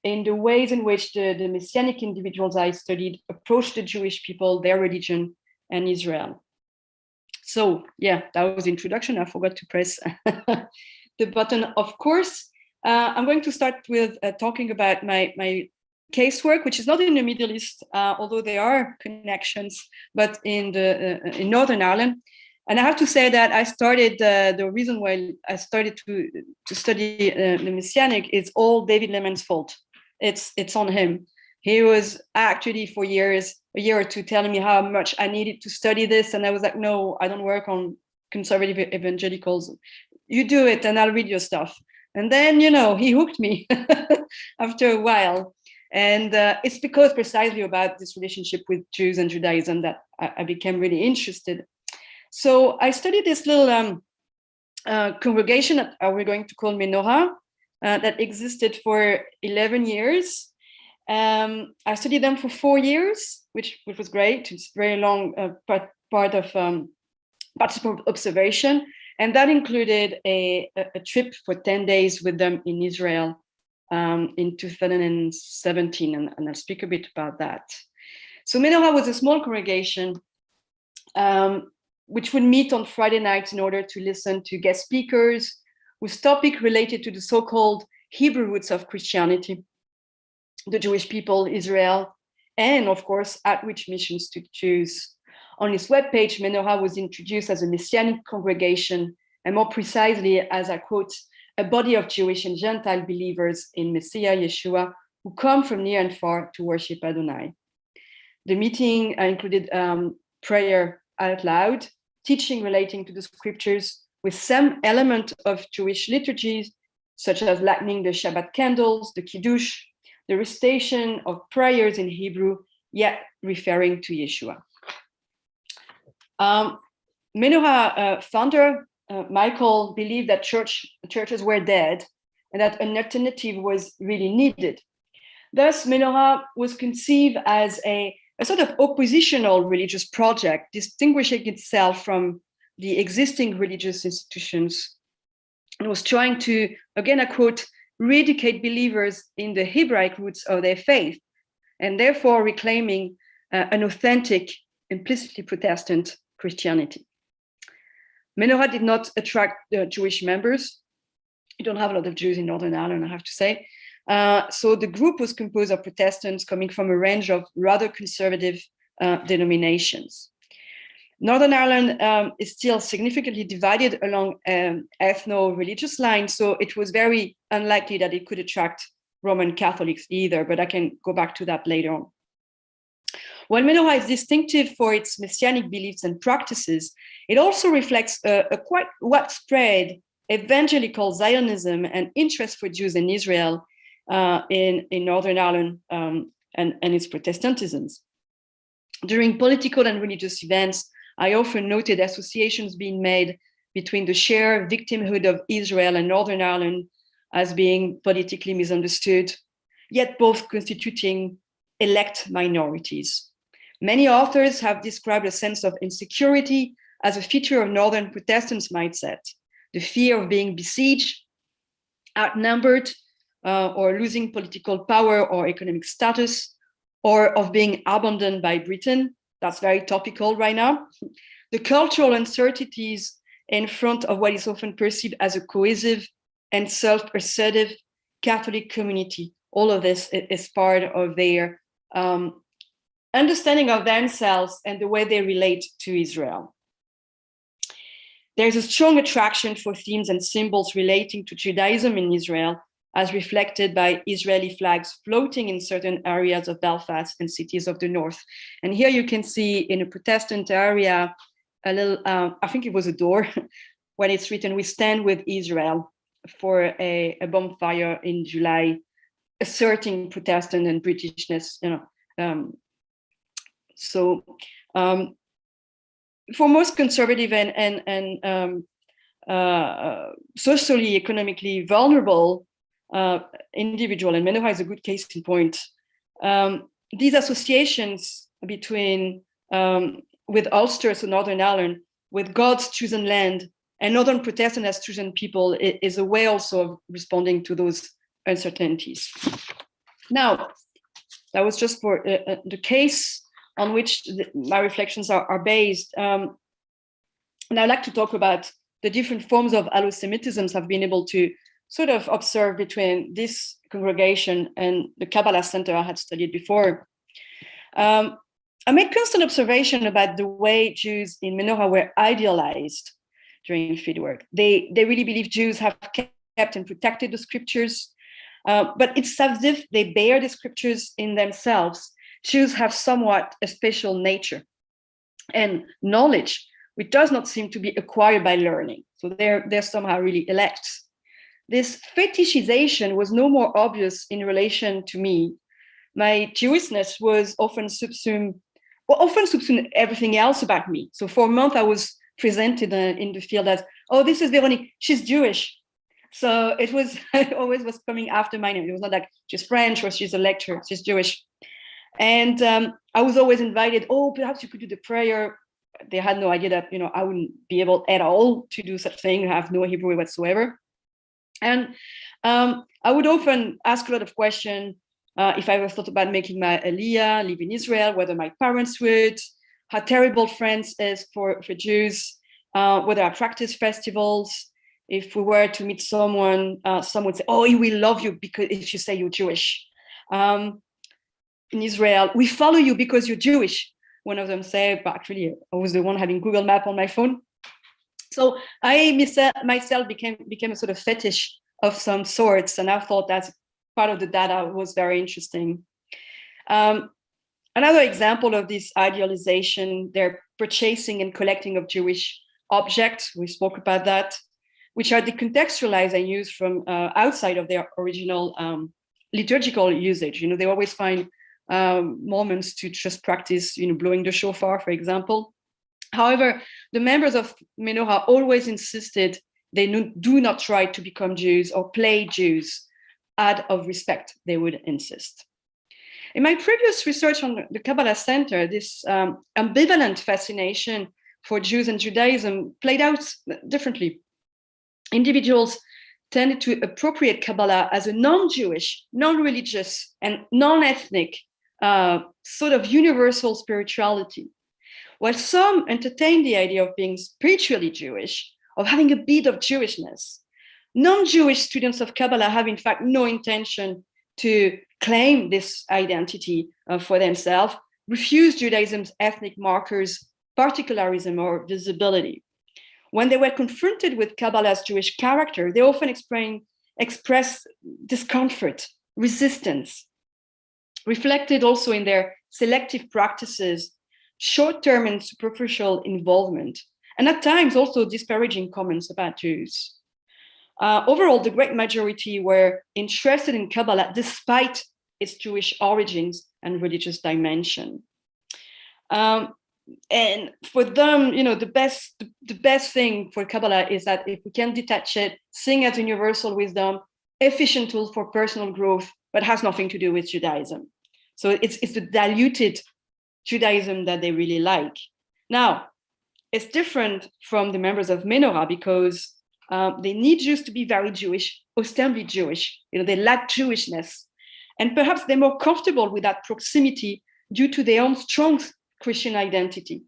in the ways in which the Messianic individuals I studied approach the Jewish people, their religion, and Israel. So yeah, that was the introduction. I forgot to press the button, of course. I'm going to start with talking about my casework, which is not in the Middle East, although there are connections, but in Northern Ireland. And I have to say that I started, the reason why I started to study the Messianic is all David Lemon's fault. It's on him. He was actually for years, a year or two, telling me how much I needed to study this. And I was like, no, I don't work on conservative evangelicals. You do it and I'll read your stuff. And then, he hooked me after a while. And it's because precisely about this relationship with Jews and Judaism that I became really interested. So I studied this little congregation that we're going to call Menorah that existed for 11 years. I studied them for 4 years, which was great. It's very long part of participant observation. And that included a trip for 10 days with them in Israel in 2017. And I'll speak a bit about that. So Menorah was a small congregation which would meet on Friday nights in order to listen to guest speakers with topics related to the so-called Hebrew roots of Christianity, the Jewish people, Israel, and of course, outreach missions to Jews. On its webpage, Menorah was introduced as a messianic congregation, and more precisely, as I quote, a body of Jewish and Gentile believers in Messiah Yeshua who come from near and far to worship Adonai. The meeting included prayer out loud, teaching relating to the scriptures with some element of Jewish liturgies, such as lighting the Shabbat candles, the Kiddush, the recitation of prayers in Hebrew, yet referring to Yeshua. Menorah founder Michael believed that churches were dead and that an alternative was really needed. Thus, Menorah was conceived as a sort of oppositional religious project, distinguishing itself from the existing religious institutions, and was trying to, again, I quote, re-educate believers in the Hebraic roots of their faith, and therefore reclaiming an authentic, implicitly Protestant Christianity. Menorah did not attract Jewish members. You don't have a lot of Jews in Northern Ireland, I have to say. So the group was composed of Protestants coming from a range of rather conservative denominations. Northern Ireland is still significantly divided along ethno-religious lines, so it was very unlikely that it could attract Roman Catholics either, but I can go back to that later on. While Menorah is distinctive for its messianic beliefs and practices, it also reflects a quite widespread evangelical Zionism and interest for Jews in Israel in Northern Ireland and its Protestantisms. During political and religious events, I often noted associations being made between the shared victimhood of Israel and Northern Ireland as being politically misunderstood, yet both constituting elect minorities. Many authors have described a sense of insecurity as a feature of Northern Protestants' mindset, the fear of being besieged, outnumbered, or losing political power or economic status, or of being abandoned by Britain. That's very topical right now. The cultural uncertainties in front of what is often perceived as a cohesive and self-assertive Catholic community. All of this is part of their understanding of themselves and the way they relate to Israel. There's a strong attraction for themes and symbols relating to Judaism in Israel, as reflected by Israeli flags floating in certain areas of Belfast and cities of the north. And here you can see in a Protestant area, a little, I think it was a door, when it's written, "We stand with Israel," for a bonfire in July, asserting Protestant and Britishness, for most conservative and socially, economically vulnerable individual, and Menorah is a good case in point, these associations between with Ulster, so Northern Ireland, with God's chosen land, and Northern Protestant as chosen people is a way also of responding to those uncertainties. Now, that was just for the case on which my reflections are based. And I'd like to talk about the different forms of allo-Semitisms I've been able to sort of observe between this congregation and the Kabbalah Center I had studied before. I made constant observation about the way Jews in Menorah were idealized during fieldwork. They really believe Jews have kept and protected the scriptures, but it's as if they bear the scriptures in themselves. Jews have somewhat a special nature and knowledge, which does not seem to be acquired by learning. So they're somehow really elect. This fetishization was no more obvious in relation to me. My Jewishness was often subsumed everything else about me. So for a month, I was presented in the field as, oh, this is Véronique, she's Jewish. So it was, it always was coming after my name. It was not like she's French or she's a lecturer, she's Jewish. And I was always invited, oh, perhaps you could do the prayer. They had no idea that, I wouldn't be able at all to do such thing. I have no Hebrew whatsoever. And I would often ask a lot of questions if I ever thought about making my Aliyah, live in Israel, whether my parents would, how terrible France is for Jews, whether I practice festivals. If we were to meet someone, someone would say, oh, he will love you because if you say you're Jewish. In Israel, we follow you because you're Jewish. One of them said, but actually I was the one having Google Map on my phone. So I myself became a sort of fetish of some sorts. And I thought that part of the data was very interesting. Another example of this idealization, they're purchasing and collecting of Jewish objects. We spoke about that, which are decontextualized and used from outside of their original liturgical usage. They always find moments to just practice, blowing the shofar, for example. However, the members of Menorah always insisted they do not try to become Jews or play Jews. Out of respect, they would insist. In my previous research on the Kabbalah Center, this ambivalent fascination for Jews and Judaism played out differently. Individuals tended to appropriate Kabbalah as a non-Jewish, non-religious, and non-ethnic sort of universal spirituality, while some entertained the idea of being spiritually Jewish, of having a bit of Jewishness. Non-Jewish students of Kabbalah have, in fact, no intention to claim this identity for themselves, refuse Judaism's ethnic markers, particularism, or visibility. When they were confronted with Kabbalah's Jewish character, they often expressed discomfort, resistance, reflected also in their selective practices, short-term and superficial involvement, and at times also disparaging comments about Jews. Overall, the great majority were interested in Kabbalah despite its Jewish origins and religious dimension. And for them, the best thing for Kabbalah is that if we can detach it, seeing as universal wisdom, efficient tool for personal growth, but has nothing to do with Judaism. So it's the diluted Judaism that they really like. Now, it's different from the members of Menorah because they need Jews to be very Jewish, ostensibly Jewish. They lack Jewishness. And perhaps they're more comfortable with that proximity due to their own strong Christian identity.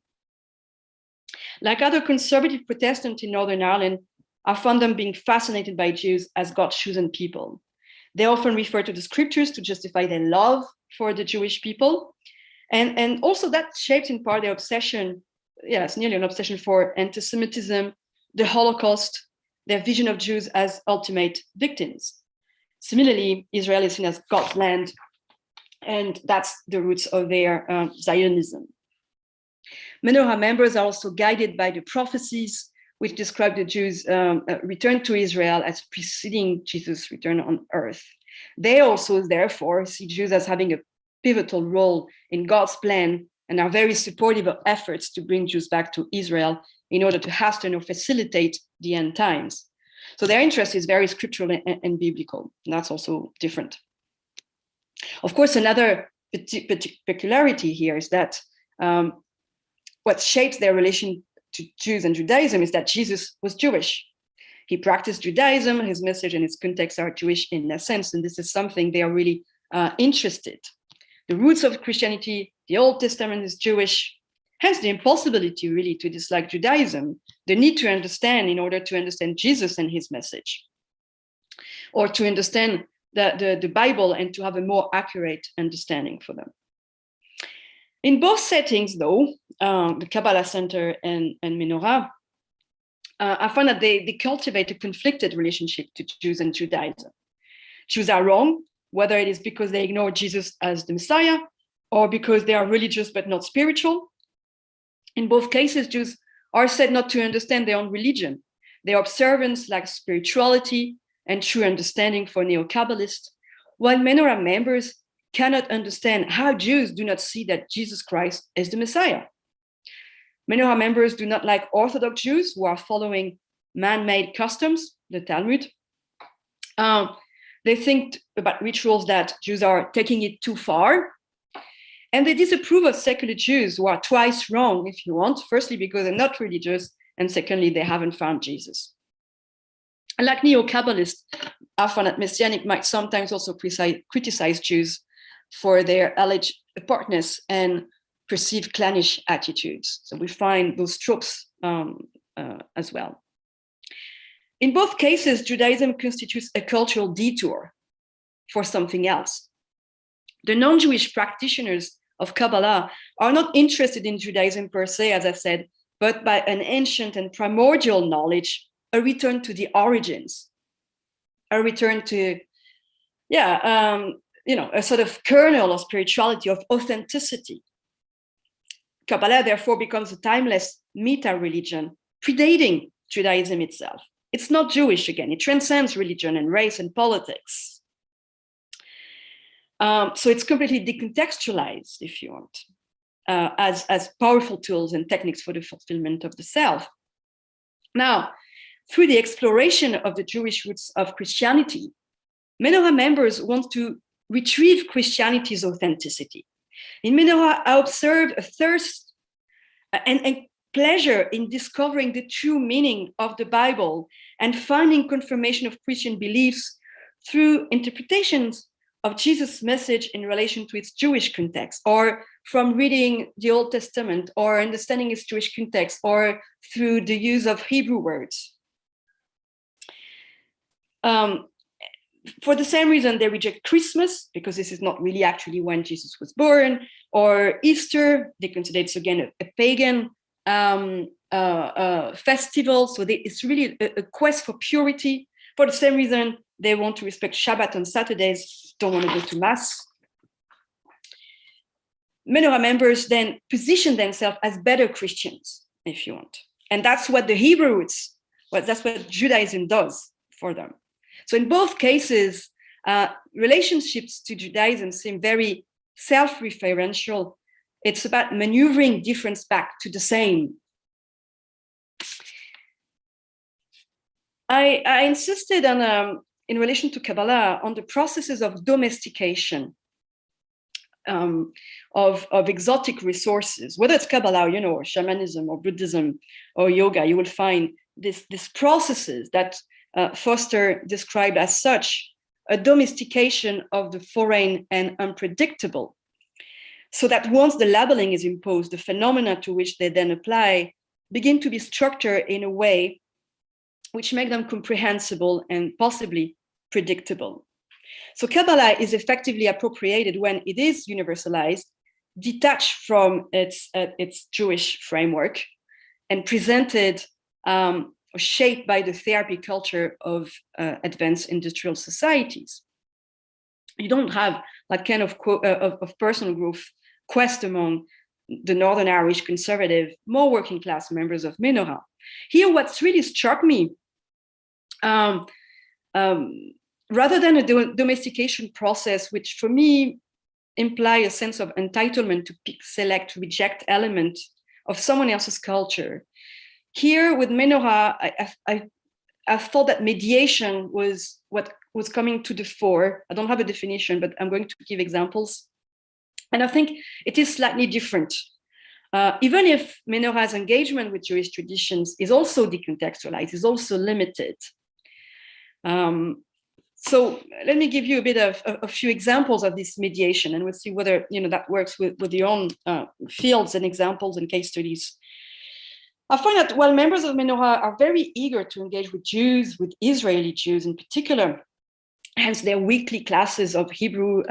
Like other conservative Protestants in Northern Ireland, I found them being fascinated by Jews as God's chosen people. They often refer to the scriptures to justify their love for the Jewish people. And also that shaped in part their obsession, it's nearly an obsession for anti-Semitism, the Holocaust, their vision of Jews as ultimate victims. Similarly, Israel is seen as God's land, and that's the roots of their Zionism. Menorah members are also guided by the prophecies which describe the Jews' return to Israel as preceding Jesus' return on earth. They also, therefore, see Jews as having a pivotal role in God's plan and are very supportive of efforts to bring Jews back to Israel in order to hasten or facilitate the end times. So their interest is very scriptural and biblical. And that's also different. Of course, another peculiarity here is that what shapes their relation to Jews and Judaism is that Jesus was Jewish. He practiced Judaism, his message and his context are Jewish in a sense, and this is something they are really interested. The roots of Christianity, the Old Testament is Jewish, hence the impossibility really to dislike Judaism, the need to understand in order to understand Jesus and his message, or to understand the Bible and to have a more accurate understanding for them. In both settings, though, the Kabbalah Center and Menorah, I find that they cultivate a conflicted relationship to Jews and Judaism. Jews are wrong, whether it is because they ignore Jesus as the Messiah or because they are religious but not spiritual. In both cases, Jews are said not to understand their own religion. Their observance lacks spirituality and true understanding for neo-Kabbalists, while Menorah members cannot understand how Jews do not see that Jesus Christ is the Messiah. Menorah members do not like Orthodox Jews who are following man-made customs, the Talmud. They think about rituals that Jews are taking it too far. And they disapprove of secular Jews who are twice wrong, if you want. Firstly, because they're not religious, and secondly, they haven't found Jesus. And like neo-Kabbalists, I found that Messianic might sometimes also criticize Jews for their alleged apartness and perceived clannish attitudes. So we find those tropes as well. In both cases, Judaism constitutes a cultural detour for something else. The non-Jewish practitioners of Kabbalah are not interested in Judaism per se, as I said, but by an ancient and primordial knowledge, a return to the origins, a return to, a sort of kernel of spirituality, of authenticity. Kabbalah therefore becomes a timeless meta-religion, predating Judaism itself. It's not Jewish again, it transcends religion and race and politics. So it's completely decontextualized, if you want, as powerful tools and techniques for the fulfillment of the self. Now, through the exploration of the Jewish roots of Christianity, Menorah members want to retrieve Christianity's authenticity. In Menorah, I observed a thirst and pleasure in discovering the true meaning of the Bible and finding confirmation of Christian beliefs through interpretations of Jesus' message in relation to its Jewish context, or from reading the Old Testament, or understanding its Jewish context, or through the use of Hebrew words. For the same reason, they reject Christmas, because this is not really actually when Jesus was born, or Easter, they consider it's again a pagan festival. So it's really a quest for purity. For the same reason, they want to respect Shabbat on Saturdays, don't want to go to Mass. Menorah members then position themselves as better Christians, if you want. And that's what the Hebrew roots, that's what Judaism does for them. So in both cases, relationships to Judaism seem very self-referential. It's about maneuvering difference back to the same. I insisted on, in relation to Kabbalah, on the processes of domestication of exotic resources, whether it's Kabbalah, or shamanism or Buddhism or yoga. You will find these processes that Foster described as such, a domestication of the foreign and unpredictable, so that once the labeling is imposed, the phenomena to which they then apply begin to be structured in a way which make them comprehensible and possibly predictable. So Kabbalah is effectively appropriated when it is universalized, detached from its Jewish framework, and presented or shaped by the therapy culture of advanced industrial societies. You don't have that kind of personal growth quest among the Northern Irish conservative, more working class members of Menorah. Here, what's really struck me, rather than a domestication process, which for me imply a sense of entitlement to pick, select, reject element of someone else's culture, here with Menorah, I thought that mediation was what was coming to the fore. I don't have a definition, but I'm going to give examples. And I think it is slightly different. Even if Menorah's engagement with Jewish traditions is also decontextualized, is also limited. So let me give you a bit of a few examples of this mediation, and we'll see whether that works with your own fields and examples and case studies. I find that while members of Menorah are very eager to engage with Jews, with Israeli Jews in particular, hence their weekly classes of Hebrew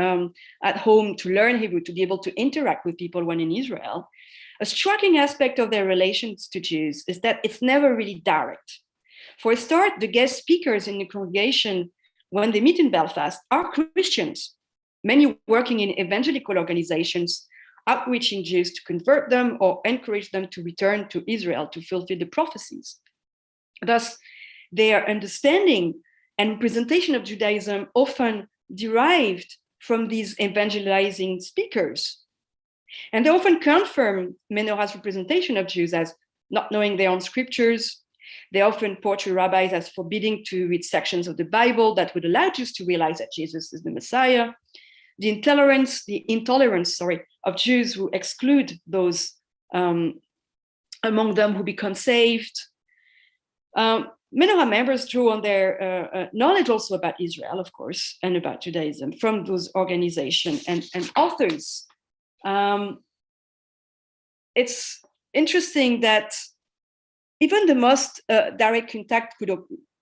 at home to learn Hebrew, to be able to interact with people when in Israel, a striking aspect of their relations to Jews is that it's never really direct. For a start, the guest speakers in the congregation, when they meet in Belfast, are Christians, many working in evangelical organizations, outreaching Jews to convert them or encourage them to return to Israel to fulfill the prophecies. Thus, their understanding and representation of Judaism often derived from these evangelizing speakers. And they often confirm menorah's representation of Jews as not knowing their own scriptures. They often portray rabbis as forbidding to read sections of the Bible that would allow Jews to realize that Jesus is the Messiah. The intolerance of Jews who exclude those among them who become saved. Menorah members draw on their knowledge also about Israel, of course, and about Judaism from those organizations and authors. It's interesting that even the most direct contact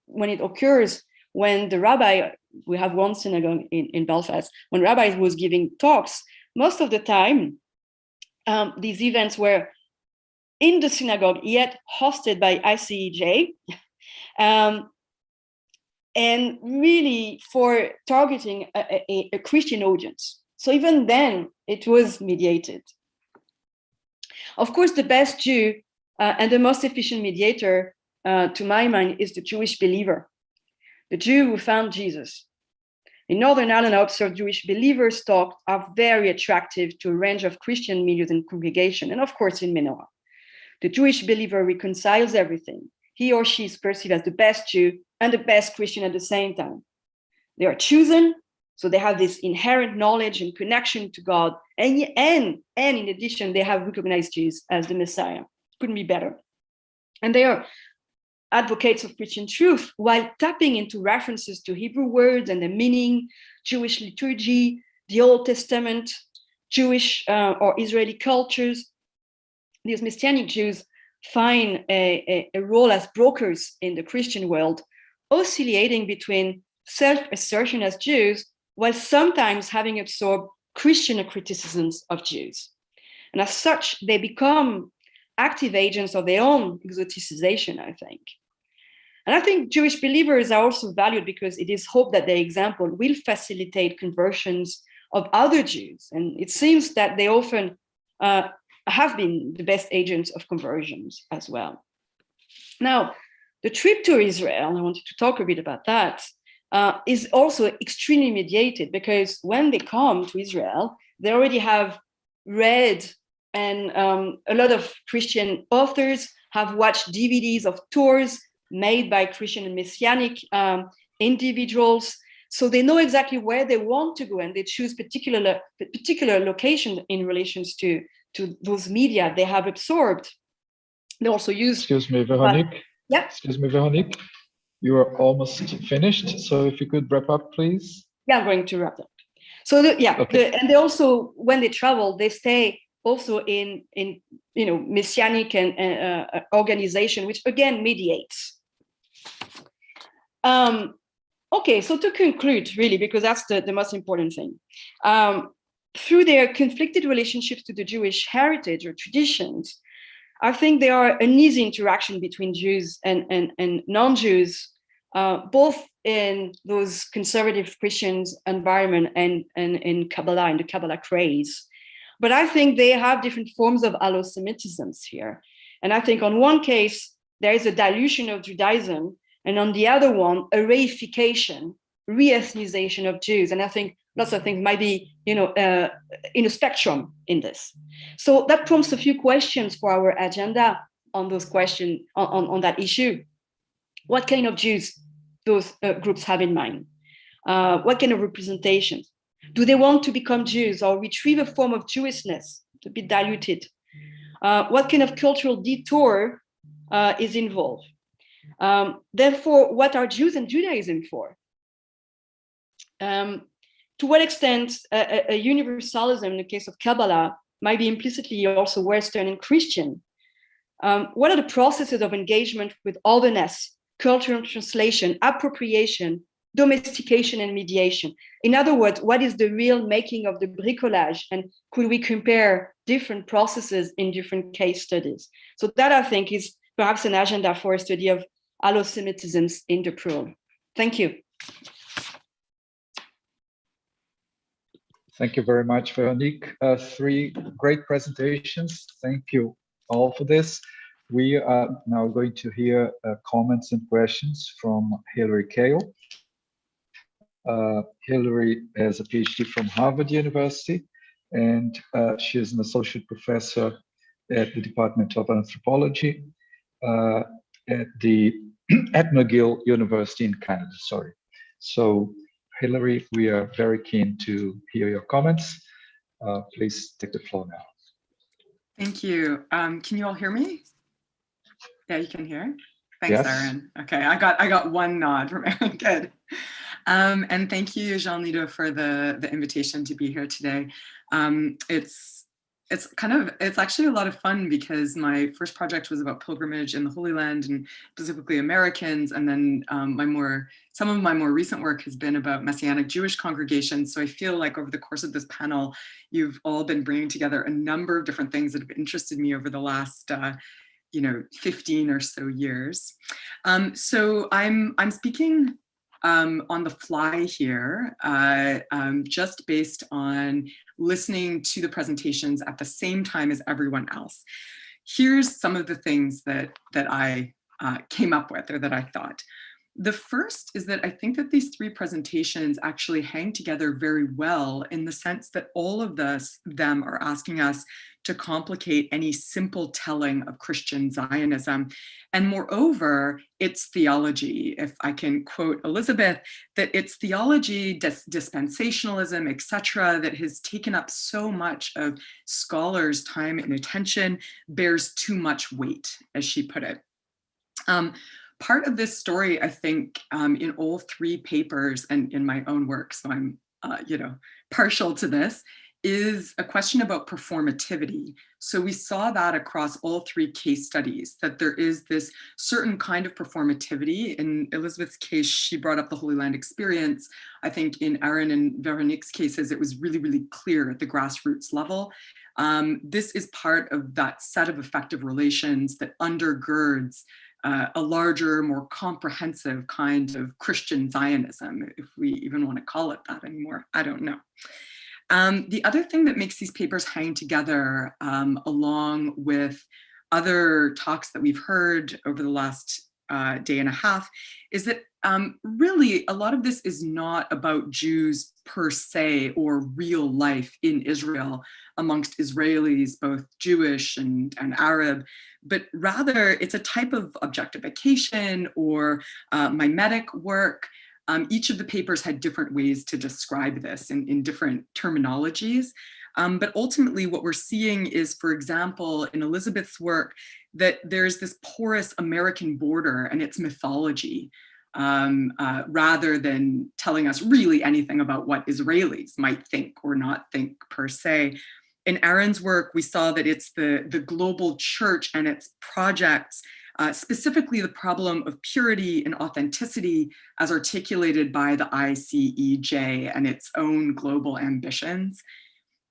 when it occurs, when the rabbi, we have one synagogue in Belfast, when rabbi was giving talks, most of the time, these events were in the synagogue, yet hosted by ICEJ, and really for targeting a Christian audience. So even then, it was mediated. Of course, the best Jew and the most efficient mediator, to my mind, is the Jewish believer, the Jew who found Jesus. In Northern Ireland, I observed Jewish believers' talks are very attractive to a range of Christian milieux and congregation, and of course in Menorah. The Jewish believer reconciles everything. He or she is perceived as the best Jew and the best Christian at the same time. They are chosen, so they have this inherent knowledge and connection to God, and in addition, they have recognized Jesus as the Messiah. Couldn't be better. And they are advocates of Christian truth while tapping into references to Hebrew words and their meaning, Jewish liturgy, the Old Testament, Jewish or Israeli cultures. These Messianic Jews find a role as brokers in the Christian world, oscillating between self-assertion as Jews while sometimes having absorbed Christian criticisms of Jews. And as such, they become active agents of their own exoticization, I think. And I think Jewish believers are also valued because it is hoped that their example will facilitate conversions of other Jews. And it seems that they often have been the best agents of conversions as well. Now, the trip to Israel, I wanted to talk a bit about that, is also extremely mediated because when they come to Israel, they already have read, and a lot of Christian authors have watched DVDs of tours made by Christian and Messianic individuals. So they know exactly where they want to go, and they choose particular locations in relations to those media they have absorbed. They also use... Excuse me, Véronique. Yeah. Excuse me, Véronique. You are almost finished. So if you could wrap up, please. Yeah, I'm going to wrap up. So and they also, when they travel, they stay also in Messianic and organization, which again mediates. Okay, so to conclude, really, because that's the most important thing. Through their conflicted relationships to the Jewish heritage or traditions, I think there are an easy interaction between Jews and non-Jews, both in those conservative Christians environment and in Kabbalah, in the Kabbalah craze. But I think they have different forms of allo-Semitisms here. And I think on one case, there is a dilution of Judaism, and on the other one, a reification, re-ethnization of Jews. And I think lots of things might be, in a spectrum in this. So that prompts a few questions for our agenda on those questions, on that issue. What kind of Jews those groups have in mind? What kind of representations? Do they want to become Jews or retrieve a form of Jewishness to be diluted? What kind of cultural detour is involved? Therefore, what are Jews and Judaism for? To what extent a universalism in the case of Kabbalah might be implicitly also Western and Christian? What are the processes of engagement with otherness, cultural translation, appropriation, domestication, and mediation? In other words, what is the real making of the bricolage? And could we compare different processes in different case studies? So that, I think, is perhaps an agenda for a study of allo-Semitisms in the plural. Thank you. Thank you very much, Véronique. 3 great presentations. Thank you all for this. We are now going to hear comments and questions from Hilary Kale. Hilary has a PhD from Harvard University, and she is an associate professor at the Department of Anthropology at McGill University in Canada. Sorry. So, Hilary, we are very keen to hear your comments. Please take the floor now. Thank you. Can you all hear me? Yeah, you can hear. Thanks, yes. Aron. Okay, I got one nod from Aron. Good. And thank you, Jean-Lido, for the invitation to be here today. It's actually a lot of fun because my first project was about pilgrimage in the Holy Land and specifically Americans, and then some of my more recent work has been about Messianic Jewish congregations. So I feel like over the course of this panel, you've all been bringing together a number of different things that have interested me over the last 15 or so years. So I'm speaking on the fly here, just based on listening to the presentations at the same time as everyone else. Here's some of the things that I came up with, or that I thought. The first is that I think that these three presentations actually hang together very well in the sense that all of them are asking us to complicate any simple telling of Christian Zionism. And moreover, it's theology, if I can quote Elizabeth, that it's theology, dispensationalism, etc., that has taken up so much of scholars' time and attention, bears too much weight, as she put it. Part of this story, I think, in all three papers and in my own work, so I'm, partial to this, is a question about performativity. So we saw that across all three case studies, that there is this certain kind of performativity. In Elizabeth's case, she brought up the Holy Land experience. I think in Aron and Véronique's cases, it was really, really clear at the grassroots level. This is part of that set of effective relations that undergirds a larger, more comprehensive kind of Christian Zionism, if we even want to call it that anymore. I don't know. The other thing that makes these papers hang together, along with other talks that we've heard over the last day and a half, is that really a lot of this is not about Jews per se or real life in Israel amongst Israelis, both Jewish and Arab, but rather it's a type of objectification or mimetic work. Each of the papers had different ways to describe this in different terminologies. But ultimately what we're seeing is, for example, in Elizabeth's work, that there's this porous American border and its mythology, rather than telling us really anything about what Israelis might think or not think per se. In Aron's work, we saw that it's the global church and its projects, specifically the problem of purity and authenticity as articulated by the ICEJ and its own global ambitions.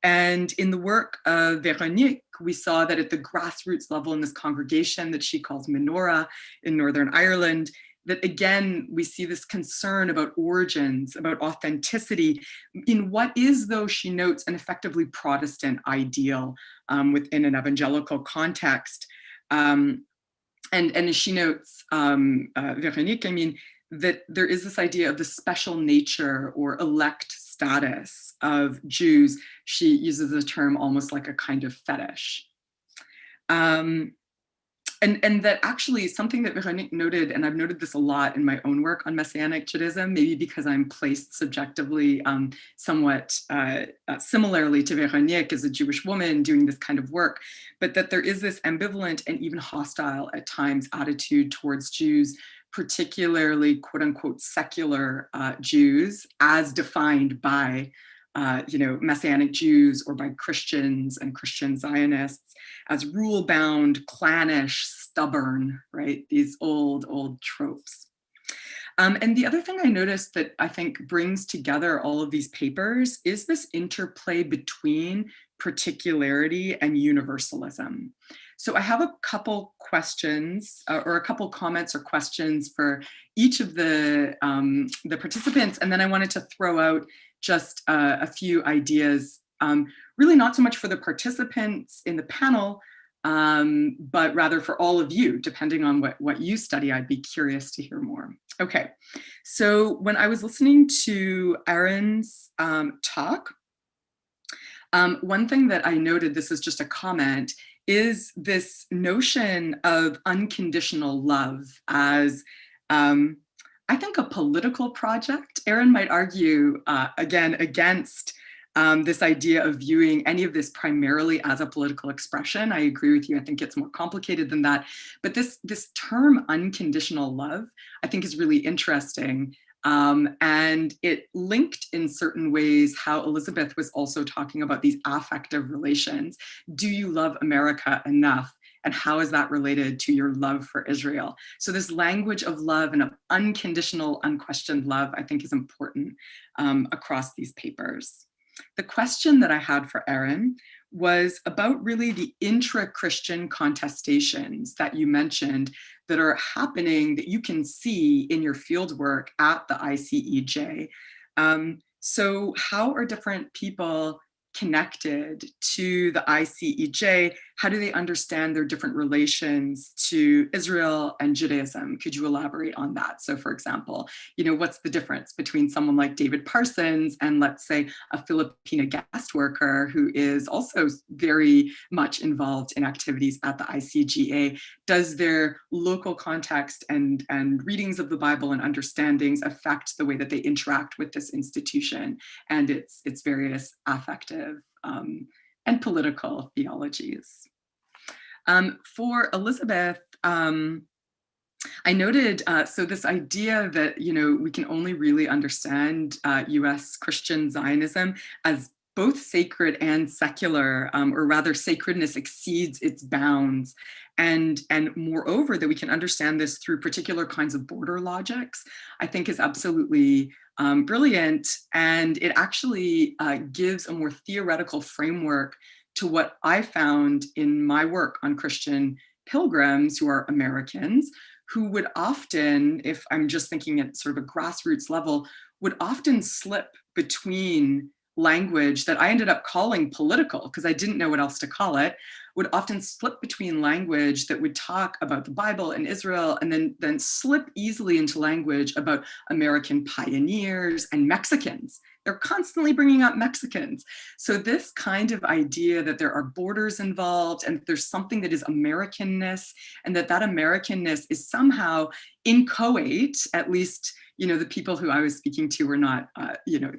And in the work of Véronique, we saw that at the grassroots level in this congregation that she calls Menorah in Northern Ireland, that again, we see this concern about origins, about authenticity, in what is, though she notes, an effectively Protestant ideal within an evangelical context. And as she notes, Véronique, I mean, that there is this idea of the special nature or elect status of Jews. She uses the term almost like a kind of fetish. And that actually something that Véronique noted, and I've noted this a lot in my own work on Messianic Judaism, maybe because I'm placed subjectively somewhat similarly to Véronique as a Jewish woman doing this kind of work, but that there is this ambivalent and even hostile at times attitude towards Jews, particularly quote unquote secular Jews as defined by Messianic Jews or by Christians and Christian Zionists as rule-bound, clannish, stubborn, right? These old tropes. And the other thing I noticed that I think brings together all of these papers is this interplay between particularity and universalism. So I have a couple questions or a couple comments or questions for each of the participants, and then I wanted to throw out just a few ideas, really not so much for the participants in the panel, but rather for all of you, depending on what you study. I'd be curious to hear more. Okay, so when I was listening to Aron's talk, One thing that I noted, this is just a comment, is this notion of unconditional love as, I think, a political project. Aron might argue, again, against this idea of viewing any of this primarily as a political expression. I agree with you. I think it's more complicated than that. But this term unconditional love, I think, is really interesting. And it linked in certain ways how Elizabeth was also talking about these affective relations. Do you love America enough? And how is that related to your love for Israel? So this language of love and of unconditional, unquestioned love, I think, is important across these papers. The question that I had for Aron was about really the intra-Christian contestations that you mentioned that are happening, that you can see in your fieldwork at the ICEJ. So how are different people connected to the ICEJ? How do they understand their different relations to Israel and Judaism? Could you elaborate on that? So for example, what's the difference between someone like David Parsons and, let's say, a Filipina guest worker who is also very much involved in activities at the ICGA? Does their local context and readings of the Bible and understandings affect the way that they interact with this institution and its various affective and political theologies? For Elizabeth, I noted, so this idea that, we can only really understand US Christian Zionism as both sacred and secular, or rather sacredness exceeds its bounds. And moreover, that we can understand this through particular kinds of border logics, I think is absolutely brilliant. And it actually gives a more theoretical framework to what I found in my work on Christian pilgrims who are Americans, who would often, if I'm just thinking at sort of a grassroots level, would often slip between language that I ended up calling political, because I didn't know what else to call it, would often slip between language that would talk about the Bible and Israel, and then slip easily into language about American pioneers and Mexicans. They're constantly bringing up Mexicans. So this kind of idea that there are borders involved and there's something that is Americanness, and that Americanness is somehow inchoate, at least, the people who I was speaking to were not,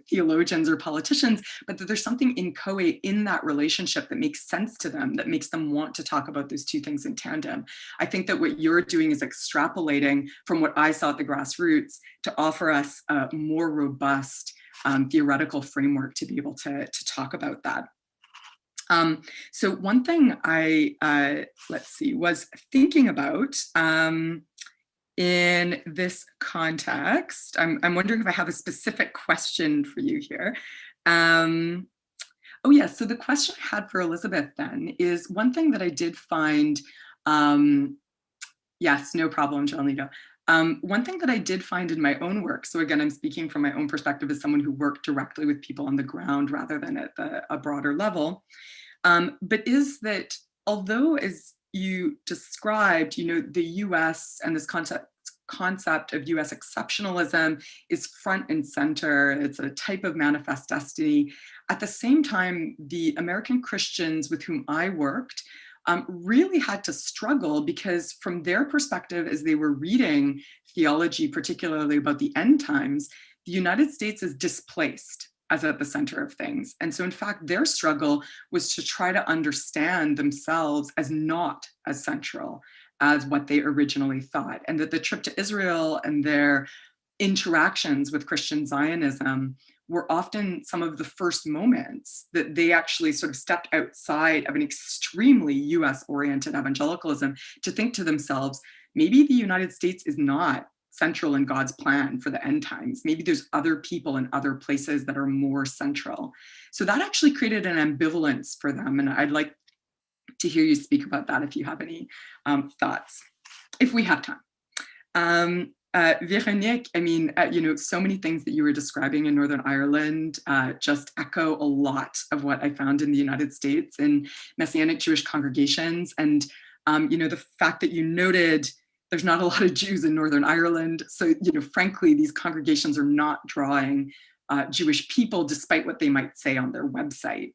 theologians or politicians, but that there's something inchoate in that relationship that makes sense to them, that makes them want to talk about those two things in tandem. I think that what you're doing is extrapolating from what I saw at the grassroots to offer us a more robust theoretical framework to be able to talk about that. So one thing I, was thinking about in this context, I'm wondering if I have a specific question for you here. Oh yes, so the question I had for Elizabeth then is one thing that I did find, yes, no problem, Joelito. One thing that I did find in my own work, so again, I'm speaking from my own perspective as someone who worked directly with people on the ground rather than at a broader level, but is that although, as you described, the US and this concept of US exceptionalism is front and center, it's a type of manifest destiny. At the same time, the American Christians with whom I worked really had to struggle because from their perspective, as they were reading theology, particularly about the end times, the United States is displaced as at the center of things. And so in fact, their struggle was to try to understand themselves as not as central as what they originally thought. And that the trip to Israel and their interactions with Christian Zionism were often some of the first moments that they actually sort of stepped outside of an extremely US-oriented evangelicalism to think to themselves, maybe the United States is not central in God's plan for the end times. Maybe there's other people in other places that are more central. So that actually created an ambivalence for them. And I'd like to hear you speak about that if you have any thoughts, if we have time. Véronique, I mean, so many things that you were describing in Northern Ireland just echo a lot of what I found in the United States in Messianic Jewish congregations. And, the fact that you noted there's not a lot of Jews in Northern Ireland. So, frankly, these congregations are not drawing Jewish people, despite what they might say on their website.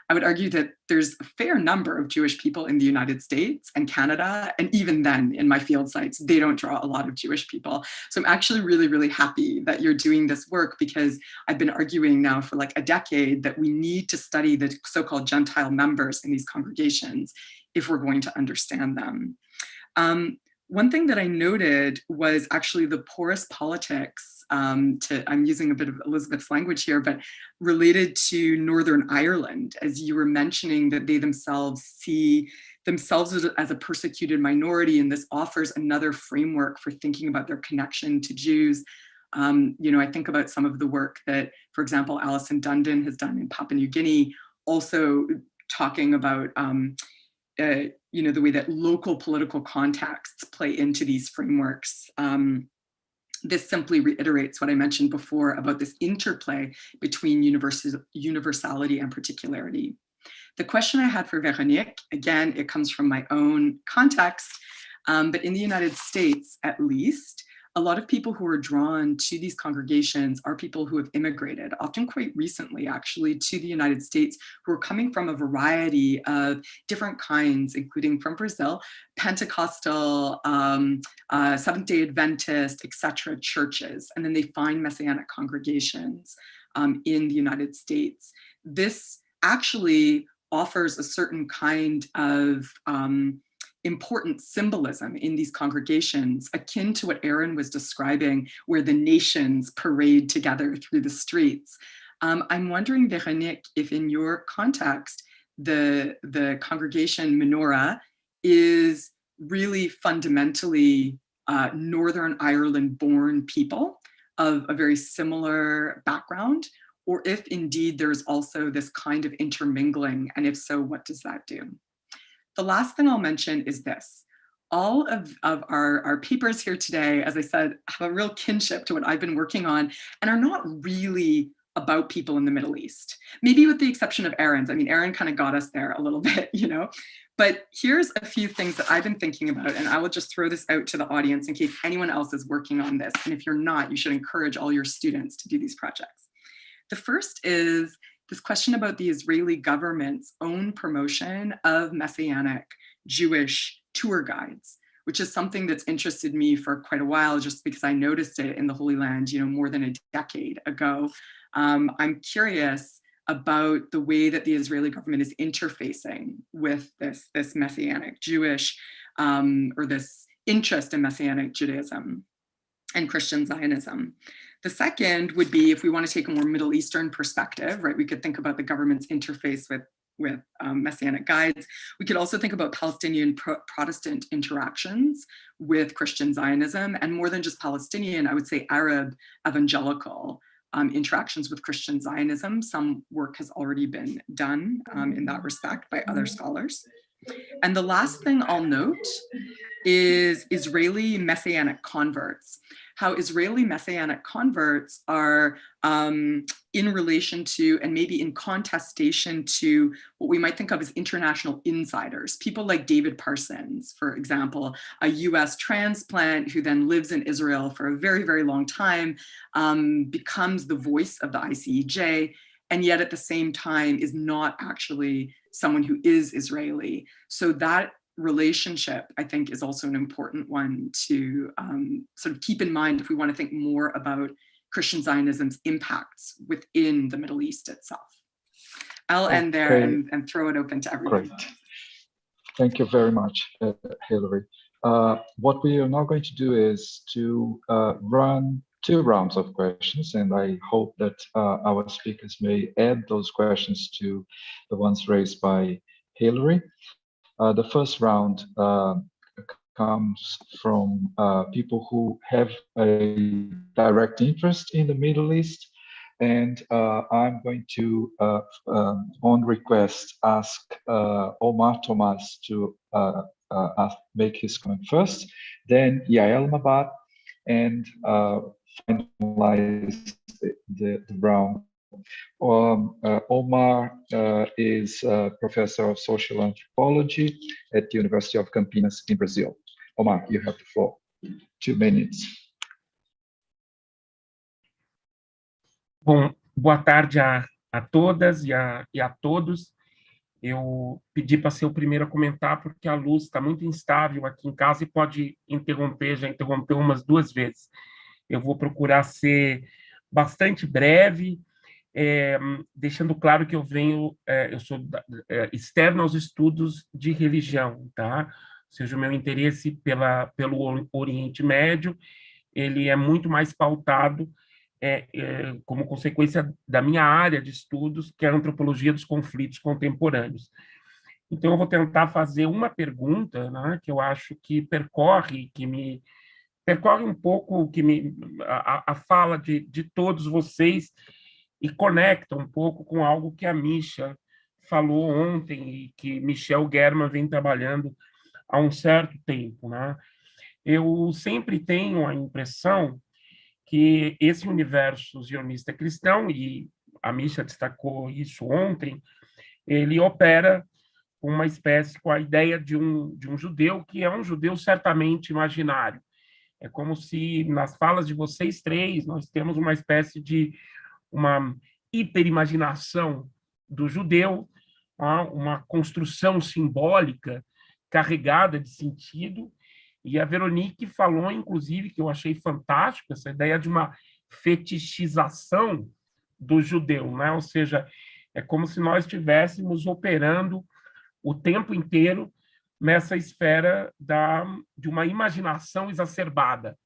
I would argue that there's a fair number of Jewish people in the United States and Canada, and even then in my field sites, they don't draw a lot of Jewish people. So I'm actually really, really happy that you're doing this work, because I've been arguing now for like a decade that we need to study the so-called Gentile members in these congregations if we're going to understand them. One thing that I noted was actually the porous politics, I'm using a bit of Elizabeth's language here, but related to Northern Ireland, as you were mentioning that they themselves see themselves as a persecuted minority, and this offers another framework for thinking about their connection to Jews. I think about some of the work that, for example, Alison Dundon has done in Papua New Guinea, also talking about the way that local political contexts play into these frameworks. This simply reiterates what I mentioned before about this interplay between universality and particularity. The question I had for Véronique, again, it comes from my own context, but in the United States, at least, a lot of people who are drawn to these congregations are people who have immigrated, often quite recently, actually, to the United States, who are coming from a variety of different kinds, including from Brazil, Pentecostal, Seventh-day Adventist, etc. churches, and then they find Messianic congregations in the United States. This actually offers a certain kind of important symbolism in these congregations, akin to what Aron was describing, where the nations parade together through the streets. I'm wondering, Véronique, if in your context, the congregation Menorah is really fundamentally Northern Ireland-born people of a very similar background, or if indeed there's also this kind of intermingling, and if so, what does that do? The last thing I'll mention is this. All of our papers here today, as I said, have a real kinship to what I've been working on and are not really about people in the Middle East. Maybe with the exception of Aron's. I mean, Aron kind of got us there a little bit, But here's a few things that I've been thinking about, and I will just throw this out to the audience in case anyone else is working on this. And if you're not, you should encourage all your students to do these projects. The first is this question about the Israeli government's own promotion of Messianic Jewish tour guides, which is something that's interested me for quite a while, just because I noticed it in the Holy Land, more than a decade ago. I'm curious about the way that the Israeli government is interfacing with this Messianic Jewish, or this interest in Messianic Judaism and Christian Zionism. The second would be, if we want to take a more Middle Eastern perspective, right, we could think about the government's interface with Messianic guides. We could also think about Palestinian Protestant interactions with Christian Zionism, and more than just Palestinian, I would say Arab evangelical interactions with Christian Zionism. Some work has already been done in that respect by other scholars. And the last thing I'll note is Israeli Messianic converts. How Israeli Messianic converts are in relation to, and maybe in contestation to, what we might think of as international insiders. People like David Parsons, for example, a US transplant who then lives in Israel for a very, very long time, becomes the voice of the ICEJ, and yet at the same time is not actually someone who is Israeli. So that relationship, I think, is also an important one to sort of keep in mind if we want to think more about Christian Zionism's impacts within the Middle East itself. I'll end there and throw it open to everyone. Great. Thank you very much, Hilary. What we are now going to do is to run 2 rounds of questions, and I hope that our speakers may add those questions to the ones raised by Hilary. The first round comes from people who have a direct interest in the Middle East, and I'm going to, on request, ask Omar Thomas to make his comment first, then Yael Mabat, and finalize the round. Omar is a professor of social anthropology at the University of Campinas in Brazil. Omar, you have the floor. 2 minutes. Bom, boa tarde a todas e a todos. Eu pedi para ser o primeiro a comentar porque a luz está muito instável aqui em casa e pode interromper, já interrompeu umas 2 vezes. Eu vou procurar ser bastante breve, deixando claro que eu sou externo aos estudos de religião, tá? Ou seja, o meu interesse pelo Oriente Médio, ele é muito mais pautado como consequência da minha área de estudos, que é a antropologia dos conflitos contemporâneos. Então, eu vou tentar fazer uma pergunta, né, que eu acho que percorre um pouco a fala de todos vocês e conecta um pouco com algo que a Misha falou ontem e que Michel German vem trabalhando há um certo tempo, né? Eu sempre tenho a impressão que esse universo zionista cristão, e a Misha destacou isso ontem, ele opera uma espécie com a ideia de um judeu, que é um judeu certamente imaginário. É como se, nas falas de vocês três, nós temos uma espécie de uma hiperimaginação do judeu, uma construção simbólica carregada de sentido. E a Véronique falou, inclusive, que eu achei fantástico, essa ideia de uma fetichização do judeu, né? Ou seja, é como se nós estivéssemos operando o tempo inteiro nessa esfera de uma imaginação exacerbada,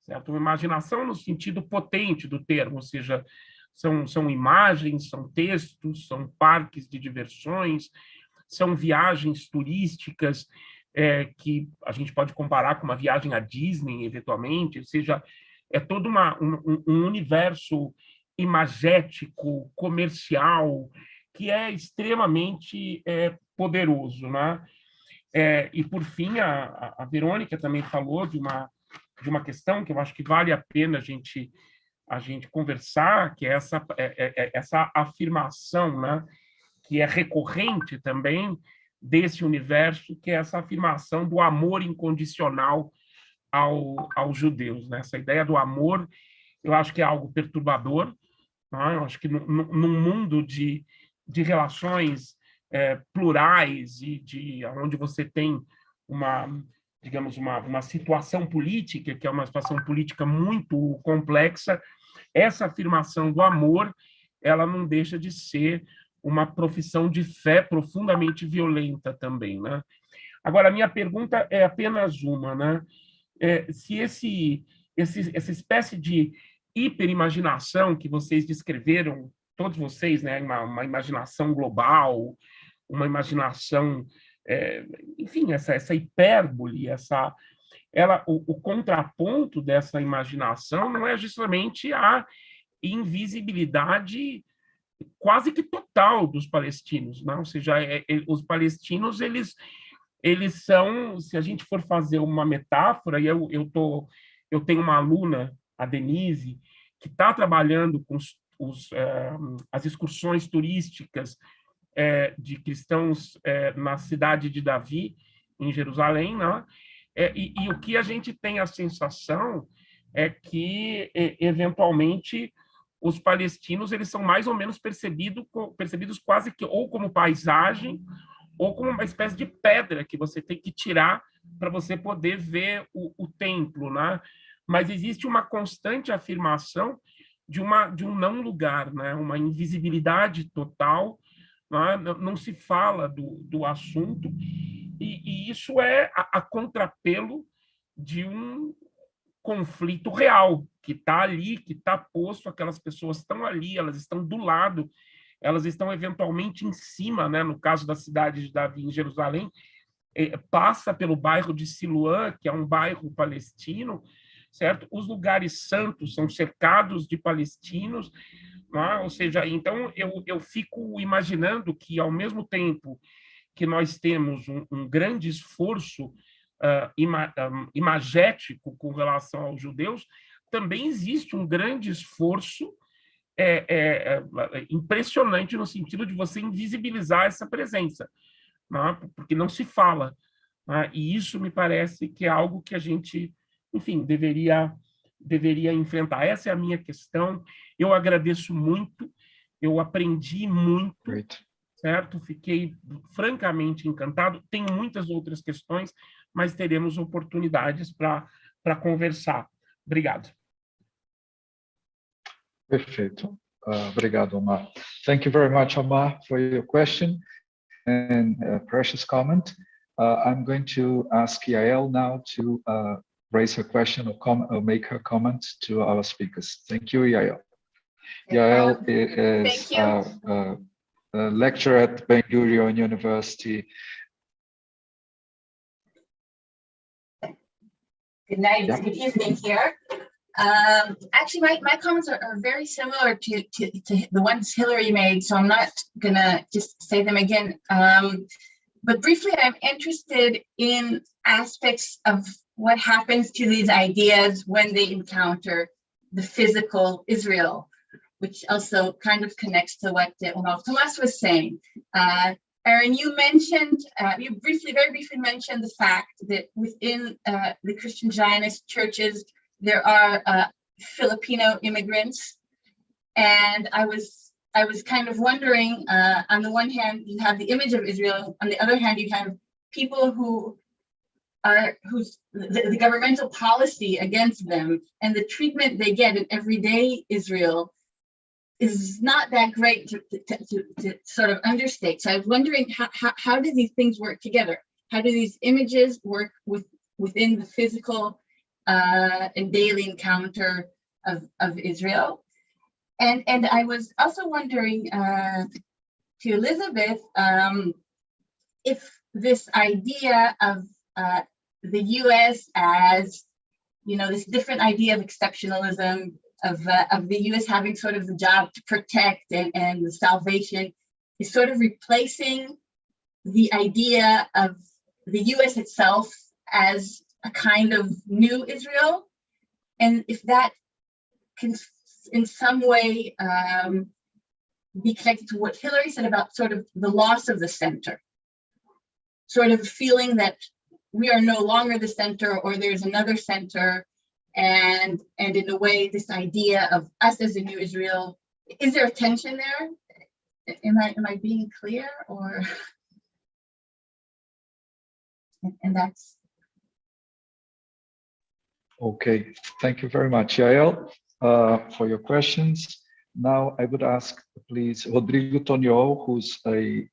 certo? Uma imaginação no sentido potente do termo, ou seja, são imagens, são textos, são parques de diversões, são viagens turísticas que a gente pode comparar com uma viagem à Disney, eventualmente, ou seja, é todo um universo imagético, comercial, que é extremamente poderoso, né? E, por fim, a Verônica também falou de uma questão que eu acho que vale a pena a gente conversar, que é essa afirmação, né, que é recorrente também desse universo, que é essa afirmação do amor incondicional aos judeus, né? Essa ideia do amor, eu acho que é algo perturbador, né? Eu acho que num mundo de relações plurais e onde você tem digamos, uma situação política, que é uma situação política muito complexa, essa afirmação do amor, ela não deixa de ser uma profissão de fé profundamente violenta também, né? Agora, a minha pergunta é apenas uma, né? Se essa espécie de hiperimaginação que vocês descreveram, todos vocês, né? Uma imaginação global, uma imaginação, enfim, essa hipérbole, o contraponto dessa imaginação não é justamente a invisibilidade quase que total dos palestinos, não? Ou seja, os palestinos eles são, se a gente for fazer uma metáfora, e eu tenho uma aluna, a Denise, que está trabalhando com as excursões turísticas de cristãos na cidade de Davi, em Jerusalém, né? E o que a gente tem a sensação é que, eventualmente, os palestinos eles são mais ou menos percebidos quase que ou como paisagem ou como uma espécie de pedra que você tem que tirar para você poder ver o templo, né? Mas existe uma constante afirmação de um não lugar, né? Uma invisibilidade total, né? Não se fala do assunto, e isso é a contrapelo de um conflito real, que está ali, que está posto, aquelas pessoas estão ali, elas estão do lado, elas estão eventualmente em cima, né? No caso da cidade de Davi, em Jerusalém, passa pelo bairro de Siloã, que é um bairro palestino, certo? Os lugares santos são cercados de palestinos, né? Ou seja, então eu fico imaginando que, ao mesmo tempo que nós temos um grande esforço imagético com relação aos judeus, também existe um grande esforço impressionante no sentido de você invisibilizar essa presença, né? Porque não se fala, né? E isso me parece que é algo que a gente, enfim, deveria deveria enfrentar. Essa é a minha questão. Eu agradeço muito, eu aprendi muito, Great. certo? Fiquei francamente encantado. Tem muitas outras questões, mas teremos oportunidades para conversar. Obrigado. Perfeito. Obrigado, Omar. Thank you very much, Omar, for your question and precious comment. I'm going to ask Yael now to raise her question or make her comment to our speakers. Thank you, Yael. Yael is a lecturer at Ben Gurion University. Good night, good evening here. Actually, my comments are very similar to the ones Hillary made, so I'm not gonna just say them again. But briefly, I'm interested in aspects of what happens to these ideas when they encounter the physical Israel, which also kind of connects to what Thomas was saying. Aron, you mentioned, you very briefly mentioned the fact that within the Christian Zionist churches, there are Filipino immigrants. And I was kind of wondering, on the one hand, you have the image of Israel, on the other hand, you have people whose the governmental policy against them and the treatment they get in everyday Israel is not that great to sort of understate. So I was wondering, how do these things work together? How do these images work within the physical and daily encounter of Israel? And I was also wondering to Elizabeth, if this idea of the US as, this different idea of exceptionalism, of the US having sort of the job to protect and the salvation is sort of replacing the idea of the US itself as a kind of new Israel, and if that can in some way be connected to what Hillary said about sort of the loss of the center, sort of feeling that we are no longer the center or there's another center, and in a way this idea of us as a new Israel, is there a tension there? Am I being clear? Or and that's okay. Thank you very much, Yael, for your questions. Now I would ask, please, Rodrigo Toniol, who's a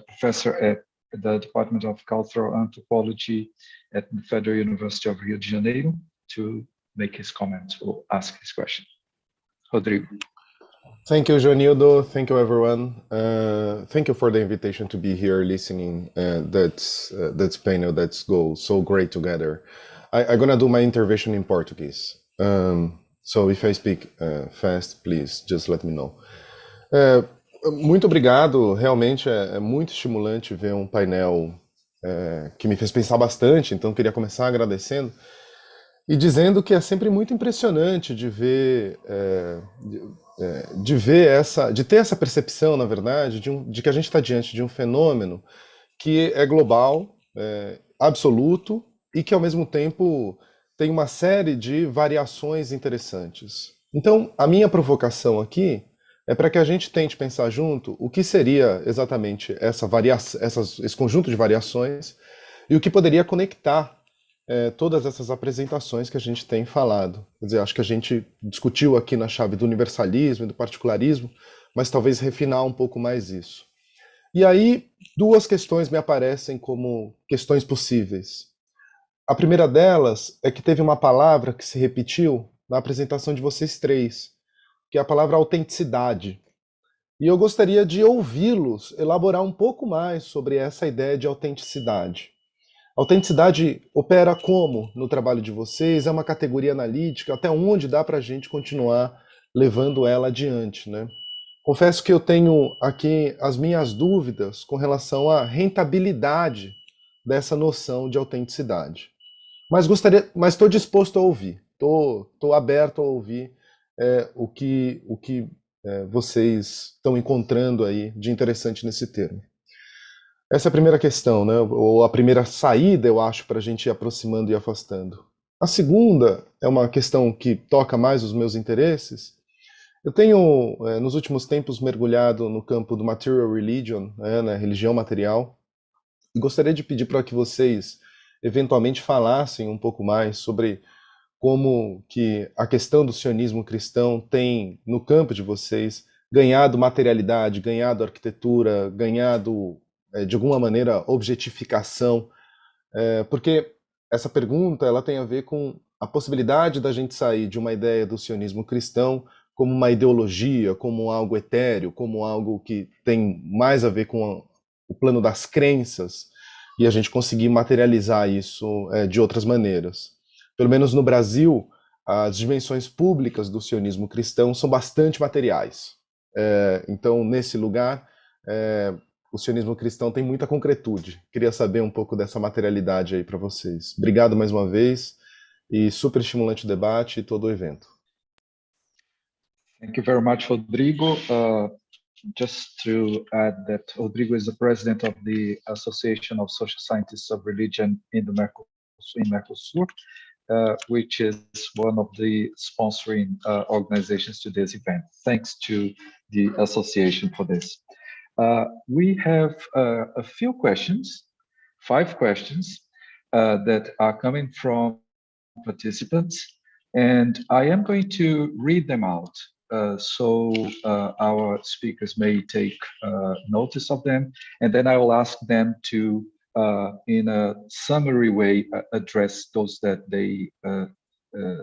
professor at the Department of Cultural Anthropology at the Federal University of Rio de Janeiro, to make his comment or ask his question. Rodrigo. Thank you, Joanildo. Thank you, everyone. Thank you for the invitation to be here listening. That's Painel, that's go so great together. I'm gonna do my intervention in Portuguese. So if I speak fast, please just let me know. Muito obrigado, realmente é muito estimulante ver um painel que me fez pensar bastante, então queria começar agradecendo e dizendo que é sempre muito impressionante de ver de ter essa percepção, na verdade, de que a gente está diante de um fenômeno que é global, absoluto, e que ao mesmo tempo tem uma série de variações interessantes. Então, a minha provocação aqui é para que a gente tente pensar junto o que seria exatamente esse conjunto de variações e o que poderia conectar todas essas apresentações que a gente tem falado. Quer dizer, acho que a gente discutiu aqui na chave do universalismo e do particularismo, mas talvez refinar um pouco mais isso. E aí, duas questões me aparecem como questões possíveis. A primeira delas é que teve uma palavra que se repetiu na apresentação de vocês três, que é a palavra autenticidade. E eu gostaria de ouvi-los elaborar um pouco mais sobre essa ideia de autenticidade. Autenticidade opera como no trabalho de vocês? É uma categoria analítica? Até onde dá para a gente continuar levando ela adiante, né? Confesso que eu tenho aqui as minhas dúvidas com relação à rentabilidade dessa noção de autenticidade. Mas estou disposto a ouvir, estou aberto a ouvir o que vocês estão encontrando aí de interessante nesse termo. Essa é a primeira questão, né? Ou a primeira saída, eu acho, para a gente ir aproximando e afastando. A segunda é uma questão que toca mais os meus interesses. Eu tenho, nos últimos tempos, mergulhado no campo do material religion, né, religião material, e gostaria de pedir para que vocês, eventualmente, falassem um pouco mais sobre como que a questão do sionismo cristão tem, no campo de vocês, ganhado materialidade, ganhado arquitetura, ganhado, de alguma maneira, objetificação, porque essa pergunta ela tem a ver com a possibilidade da gente sair de uma ideia do sionismo cristão como uma ideologia, como algo etéreo, como algo que tem mais a ver com o plano das crenças, e a gente conseguir materializar isso de outras maneiras. Pelo menos no Brasil, as dimensões públicas do sionismo cristão são bastante materiais. Então, nesse lugar, o sionismo cristão tem muita concretude. Queria saber um pouco dessa materialidade aí para vocês. Obrigado mais uma vez, e super estimulante o debate e todo o evento. Thank you very much, Rodrigo. Just to add that Rodrigo is the president of the Association of Social Scientists of Religion in Mercosur, which is one of the sponsoring organizations to this event. Thanks to the association for this. We have a few questions, 5 questions that are coming from participants, and I am going to read them out. So our speakers may take notice of them, and then I will ask them to, in a summary way, address those that they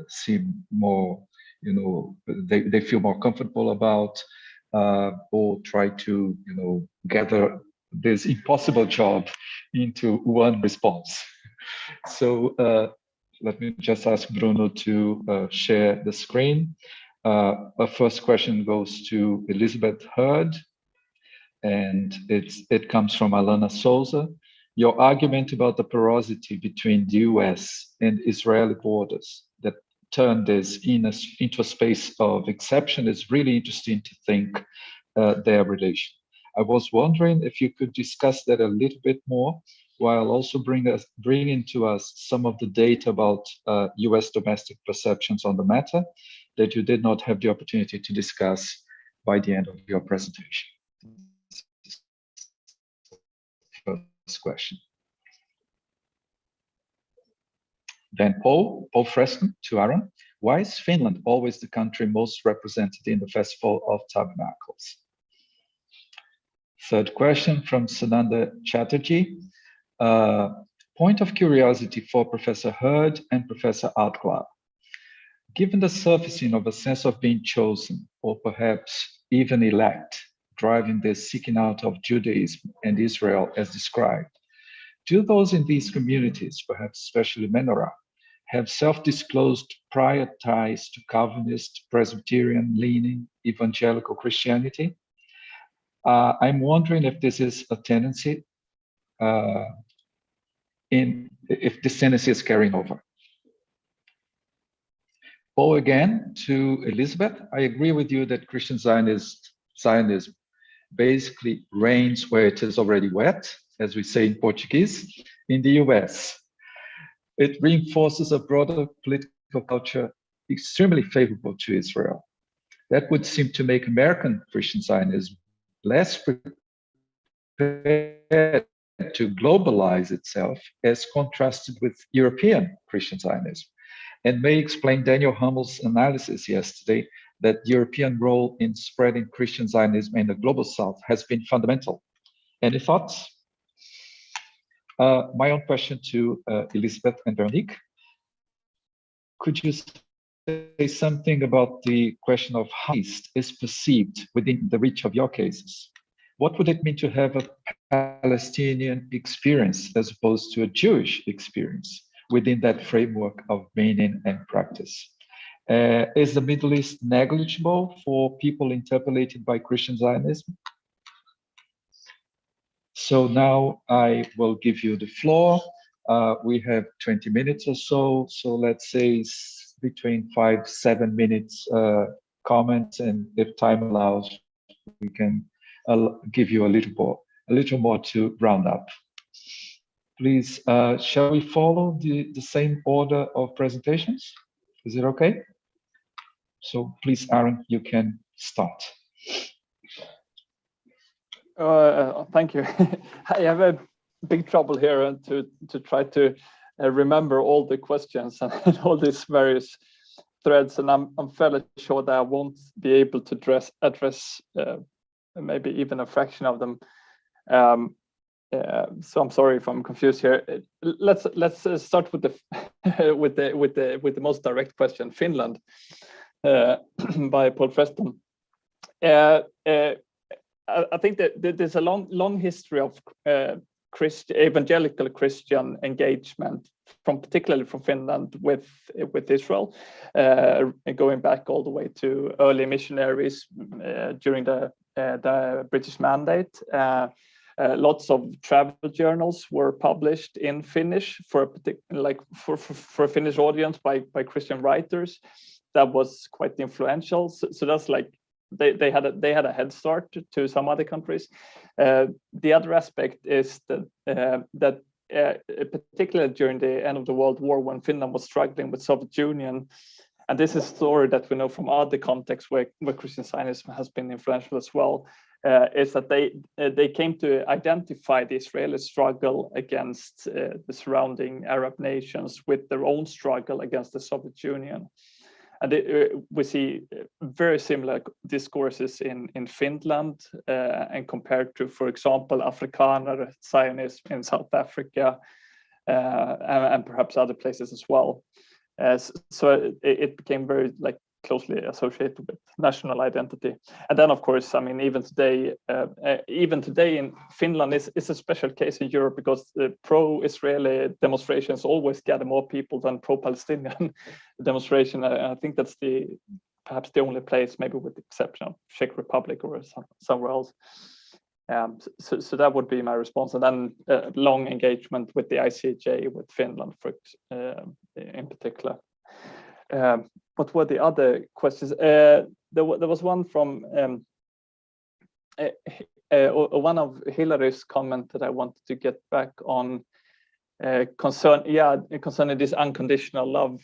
seem more, they feel more comfortable about, or try to, gather this impossible job into one response. So let me just ask Bruno to share the screen. Our first question goes to Elizabeth Hurd, and it comes from Alana Souza. Your argument about the porosity between the US and Israeli borders that turned this into a space of exception is really interesting to think their relation. I was wondering if you could discuss that a little bit more, while also bringing to us some of the data about US domestic perceptions on the matter that you did not have the opportunity to discuss by the end of your presentation. First question. Then Paul Freston to Aron. Why is Finland always the country most represented in the Festival of Tabernacles? Third question from Sananda Chatterjee. Point of curiosity for Professor Hurd and Professor Altglas. Given the surfacing of a sense of being chosen, or perhaps even elect, driving the seeking out of Judaism and Israel as described, do those in these communities, perhaps especially Menorah, have self-disclosed prior ties to Calvinist, Presbyterian-leaning evangelical Christianity? I'm wondering if this is a tendency, if this tendency is carrying over. Paul again to Elizabeth. I agree with you that Christian Zionism basically rains where it is already wet, as we say in Portuguese, in the US. It reinforces a broader political culture extremely favorable to Israel. That would seem to make American Christian Zionism less prepared to globalize itself as contrasted with European Christian Zionism, and may explain Daniel Hummel's analysis yesterday that European role in spreading Christian Zionism in the global South has been fundamental. Any thoughts? My own question to Elizabeth and Véronique. Could you say something about the question of how East is perceived within the reach of your cases? What would it mean to have a Palestinian experience as opposed to a Jewish experience within that framework of meaning and practice? Is the Middle East negligible for people interpolated by Christian Zionism? So now I will give you the floor. We have 20 minutes or so. So let's say between 5-7 minutes comments, and if time allows, we can give you a little more to round up. please, shall we follow the same order of presentations? Is it okay? So please, Aron, you can start. Thank you. I have a big trouble here to try to remember all the questions and all these various threads, and I'm fairly sure that I won't be able to address maybe even a fraction of them. So I'm sorry if I'm confused here. Let's start with the with the most direct question, Finland, by Paul Preston. I think that there's a long history of evangelical Christian engagement, particularly from Finland with Israel, going back all the way to early missionaries during the British Mandate. Lots of travel journals were published in Finnish for a Finnish audience by Christian writers. That was quite influential. So that's like they had a head start to some other countries. The other aspect is that particularly during the end of the World War, when Finland was struggling with Soviet Union, and this is a story that we know from other contexts where Christian Zionism has been influential as well, is that they came to identify the Israeli struggle against the surrounding Arab nations with their own struggle against the Soviet Union. And we see very similar discourses in Finland and compared to, for example, Afrikaner Zionism in South Africa and perhaps other places as well. So it became very closely associated with national identity. And then, of course, I mean, even today in Finland is a special case in Europe because the pro-Israeli demonstrations always gather more people than pro-Palestinian demonstration. I think that's perhaps the only place, maybe with the exception of Czech Republic or somewhere else. So that would be my response. And then long engagement with the ICJ, with Finland in particular. What were the other questions? There was one from one of Hilary's comment that I wanted to get back on concerning this unconditional love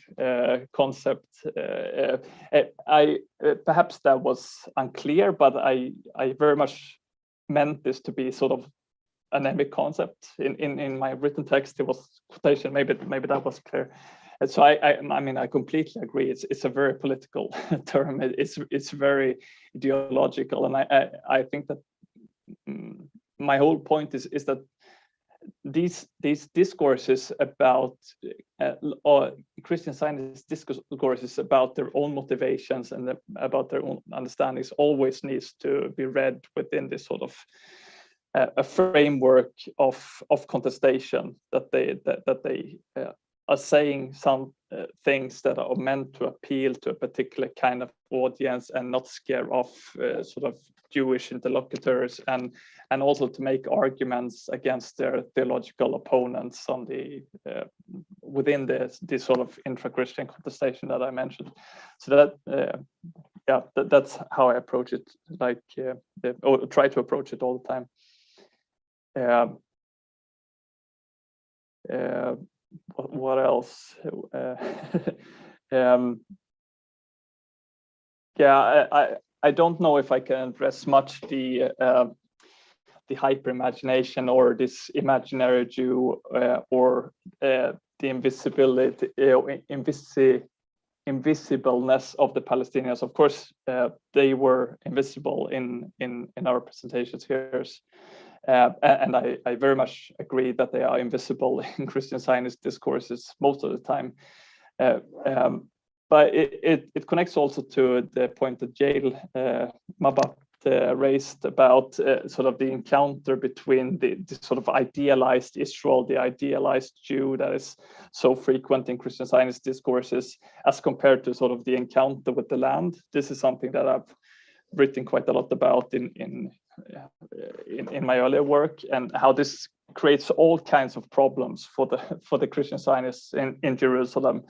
concept. Perhaps that was unclear, but I very much meant this to be sort of an anemic concept. In my written text, it was quotation. Maybe that was clear. And so I mean, I completely agree. It's a very political term. It's very ideological, and I think that my whole point is that these discourses about or Christian Zionist discourses about their own motivations and about their own understandings always needs to be read within this sort of a framework of contestation, that they are saying some things that are meant to appeal to a particular kind of audience and not scare off sort of Jewish interlocutors, and also to make arguments against their theological opponents on the within this sort of intra-Christian contestation that I mentioned. So that that's how I approach it, or try to approach it all the time. What else? I don't know if I can address much the hyper-imagination or this imaginary Jew or the invisibleness of the Palestinians. Of course, they were invisible in our presentations here. And I very much agree that they are invisible in Christian Zionist discourses most of the time. But it connects also to the point that Jael Mabat raised about sort of the encounter between the sort of idealized Israel, the idealized Jew that is so frequent in Christian Zionist discourses, as compared to sort of the encounter with the land. This is something that I've written quite a lot about in my earlier work, and how this creates all kinds of problems for the Christian Zionists in Jerusalem.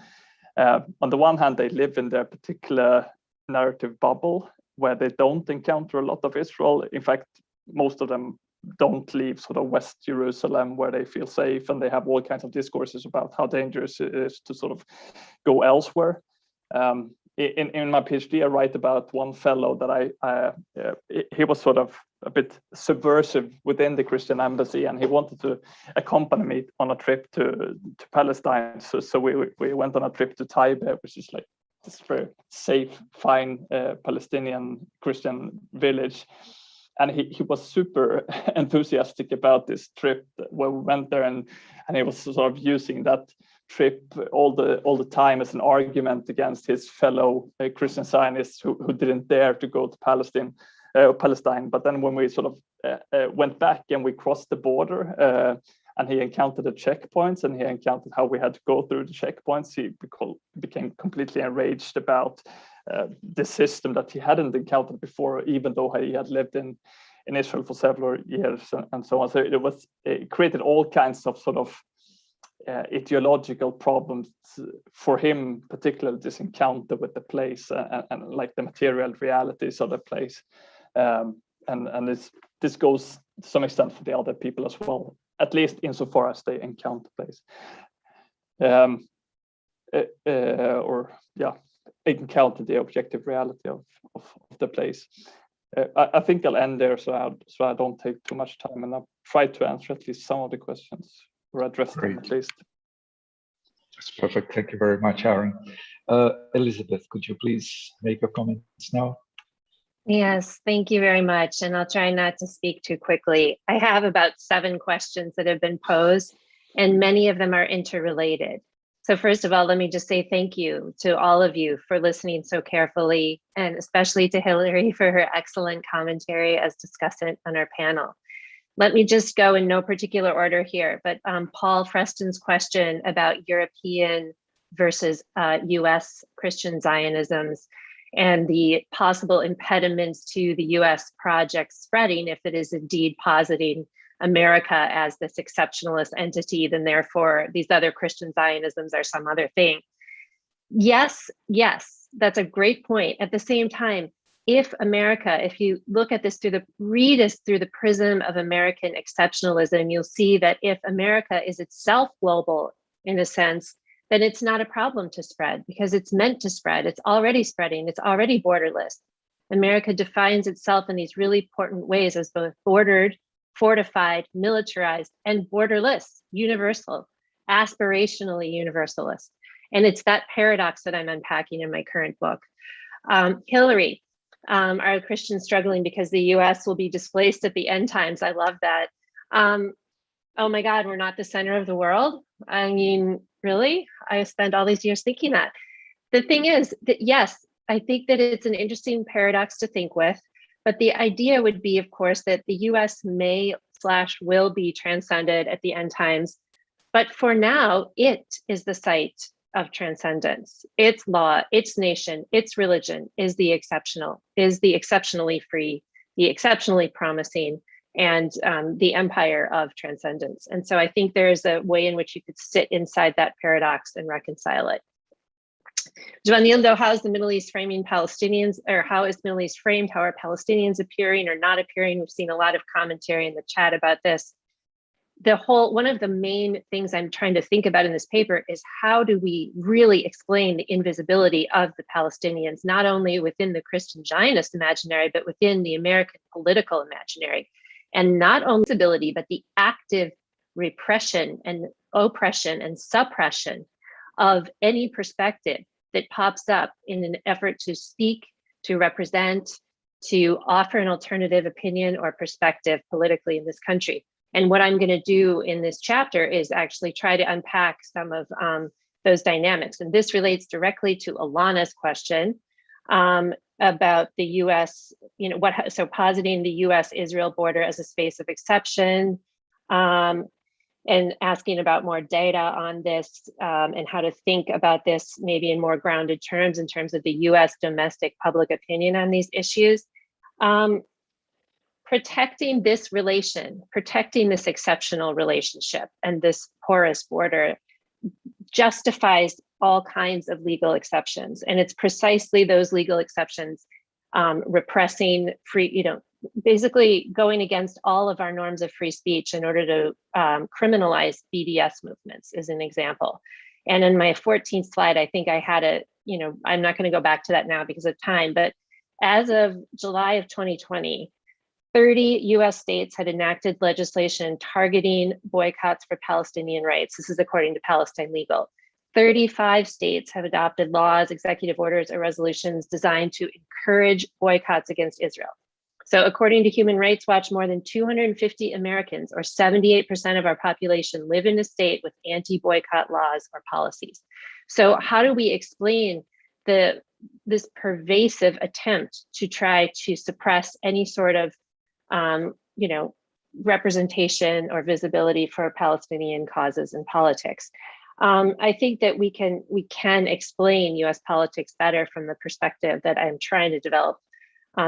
On the one hand, they live in their particular narrative bubble where they don't encounter a lot of Israel. In fact, most of them don't leave sort of West Jerusalem where they feel safe, and they have all kinds of discourses about how dangerous it is to sort of go elsewhere. In my PhD, I write about one fellow that he was sort of a bit subversive within the Christian embassy, and he wanted to accompany me on a trip to Palestine. So we went on a trip to Taibe, which is like this very safe, fine Palestinian Christian village. And he was super enthusiastic about this trip when we went there, and he was sort of using that trip all the time as an argument against his fellow Christian Zionists who didn't dare to go to Palestine. But then when we sort of went back and we crossed the border, and he encountered the checkpoints, and he encountered how we had to go through the checkpoints, he became completely enraged about the system that he hadn't encountered before, even though he had lived in Israel for several years and so on. So it created all kinds of sort of ideological problems for him, particularly this encounter with the place and like the material realities of the place. And this goes to some extent for the other people as well, at least insofar as they encounter the place. Encounter the objective reality of the place. I think I'll end there so I don't take too much time, and I'll try to answer at least some of the questions, or address them at least. That's perfect. Thank you very much, Aron. Elizabeth, could you please make your comments now? Yes, thank you very much. And I'll try not to speak too quickly. I have about 7 questions that have been posed, and many of them are interrelated. So first of all, let me just say thank you to all of you for listening so carefully, and especially to Hillary for her excellent commentary as discussant on our panel. Let me just go in no particular order here, but Paul Freston's question about European versus US Christian Zionisms and the possible impediments to the US project spreading, if it is indeed positing America as this exceptionalist entity, then therefore these other Christian Zionisms are some other thing. Yes, that's a great point. At the same time, if America, if you look at this read this through the prism of American exceptionalism, you'll see that if America is itself global in a sense, then it's not a problem to spread, because it's meant to spread. It's already spreading. It's already borderless. America defines itself in these really important ways as both bordered, fortified, militarized, and borderless, universal, aspirationally universalist. And it's that paradox that I'm unpacking in my current book. Hillary, are Christians struggling because the US will be displaced at the end times? I love that. Oh my God, we're not the center of the world? I mean, really? I spent all these years thinking that. The thing is that, yes, I think that it's an interesting paradox to think with, but the idea would be, of course, that the US may/will be transcended at the end times. But for now, it is the site of transcendence. Its law, its nation, its religion is the exceptional, is the exceptionally free, the exceptionally promising, and the empire of transcendence. And so I think there's a way in which you could sit inside that paradox and reconcile it. Joanildo, how is the Middle East framing Palestinians, or how is Middle East framed? How are Palestinians appearing or not appearing? We've seen a lot of commentary in the chat about this. One of the main things I'm trying to think about in this paper is how do we really explain the invisibility of the Palestinians, not only within the Christian Zionist imaginary, but within the American political imaginary. And not only visibility, but the active repression and oppression and suppression of any perspective that pops up in an effort to speak, to represent, to offer an alternative opinion or perspective politically in this country. And what I'm going to do in this chapter is actually try to unpack some of those dynamics. And this relates directly to Alana's question about the US, so positing the US-Israel border as a space of exception, and asking about more data on this and how to think about this maybe in more grounded terms in terms of the US domestic public opinion on these issues. Protecting this relation, protecting this exceptional relationship and this porous border justifies all kinds of legal exceptions. And it's precisely those legal exceptions repressing free, basically going against all of our norms of free speech in order to criminalize BDS movements is an example. And in my 14th slide, I think I had it, I'm not going to go back to that now because of time, but as of July of 2020, 30 US states had enacted legislation targeting boycotts for Palestinian rights. This is according to Palestine Legal. 35 states have adopted laws, executive orders, or resolutions designed to encourage boycotts against Israel. So according to Human Rights Watch, more than 250 Americans, or 78% of our population, live in a state with anti-boycott laws or policies. So how do we explain this pervasive attempt to try to suppress any sort of representation or visibility for Palestinian causes and politics? I think that we can explain US politics better from the perspective that I'm trying to develop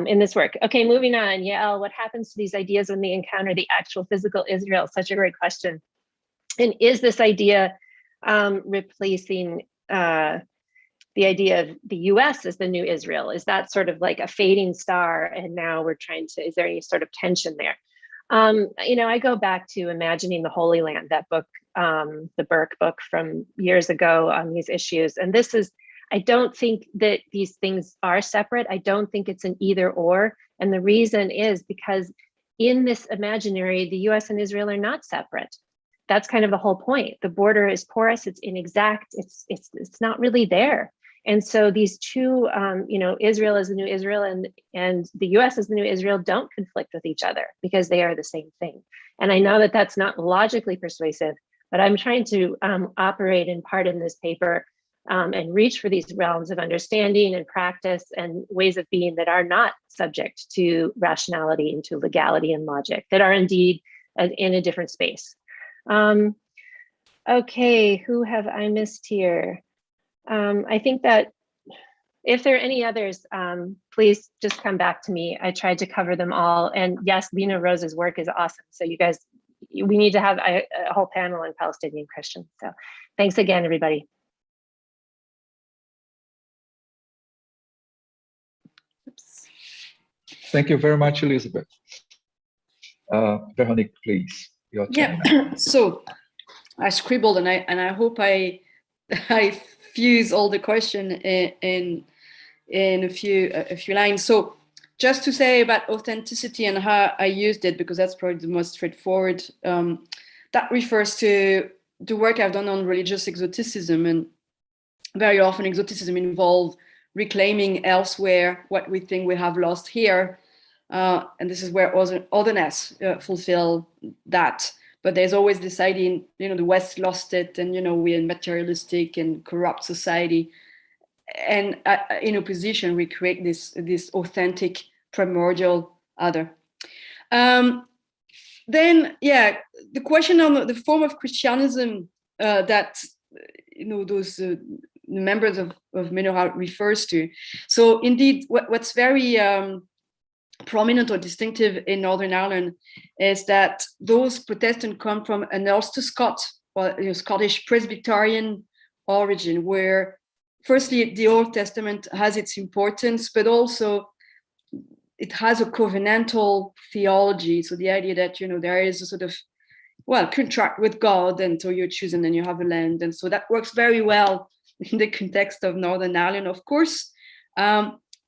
in this work. Okay, moving on. Yael, what happens to these ideas when they encounter the actual physical Israel? Such a great question. And is this idea replacing the idea of the US as the new Israel? Is that sort of like a fading star? And now we're trying to, is there any sort of tension there? I go back to Imagining the Holy Land, that book, the Burke book from years ago on these issues. And this is, I don't think that these things are separate. I don't think it's an either or. And the reason is because in this imaginary, the US and Israel are not separate. That's kind of the whole point. The border is porous, it's inexact, it's not really there. And so these two, Israel is the new Israel and the US is the new Israel don't conflict with each other because they are the same thing. And I know that that's not logically persuasive, but I'm trying to operate in part in this paper and reach for these realms of understanding and practice and ways of being that are not subject to rationality and to legality and logic, that are indeed in a different space. Okay, who have I missed here? I think that if there are any others, please just come back to me. I tried to cover them all. And yes, Lena Rose's work is awesome. So you guys, we need to have a whole panel on Palestinian Christians. So thanks again, everybody. Oops. Thank you very much, Elizabeth. Véronique, please, your turn. Yeah, so I scribbled and I hope I fuse all the question in a few lines. So just to say about authenticity and how I used it, because that's probably the most straightforward, that refers to the work I've done on religious exoticism. And very often exoticism involves reclaiming elsewhere what we think we have lost here. And this is where otherness fulfill that. But there's always this idea, the West lost it, and we're in materialistic and corrupt society. And in opposition, we create this authentic, primordial other. Then, yeah, the question on the form of Christianism that those members of Menorah refers to. So indeed, what's very prominent or distinctive in Northern Ireland is that those Protestants come from an Ulster Scot, or Scottish Presbyterian origin, where firstly the Old Testament has its importance, but also it has a covenantal theology. So the idea that there is a sort of contract with God, and so you choose, and then you have a land, and so that works very well in the context of Northern Ireland, of course.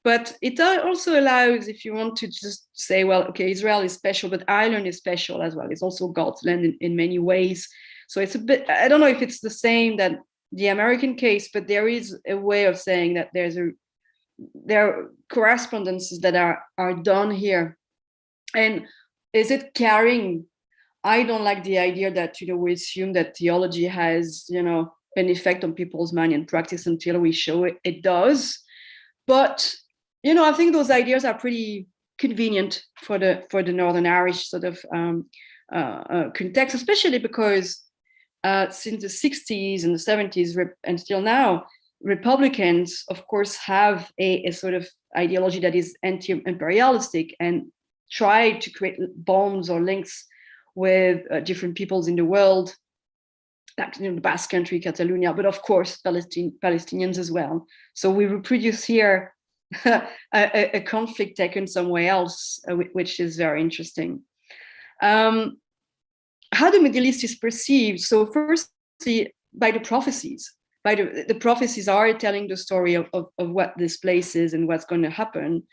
But it also allows, if you want to just say, well, okay, Israel is special, but Ireland is special as well. It's also God's land in many ways. So it's a bit, I don't know if it's the same that the American case, but there is a way of saying that there are correspondences that are done here. And is it carrying? I don't like the idea that, we assume that theology has, an effect on people's mind and practice until we show it does. But I think those ideas are pretty convenient for the Northern Irish sort of context, especially because since the 60s and the 70s and still now, Republicans, of course, have a sort of ideology that is anti-imperialistic and try to create bonds or links with different peoples in the world, like the Basque Country, Catalonia, but of course Palestinians as well. So we reproduce here a conflict taken somewhere else, which is very interesting. How the Middle East is perceived. So firstly, by the prophecies. By the prophecies are telling the story of what this place is and what's going to happen.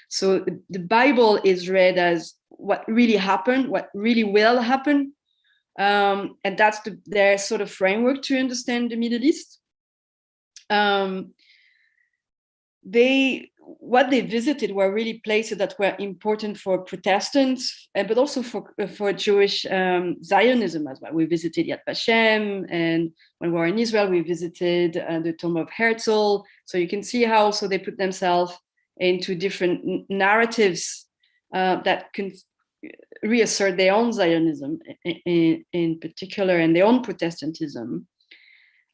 So the Bible is read as what really happened, what really will happen. And that's their sort of framework to understand the Middle East. What they visited were really places that were important for Protestants, but also for Jewish Zionism as well. We visited Yad Vashem, and when we were in Israel, we visited the tomb of Herzl. So you can see how also they put themselves into different narratives that can reassert their own Zionism in particular, and their own Protestantism,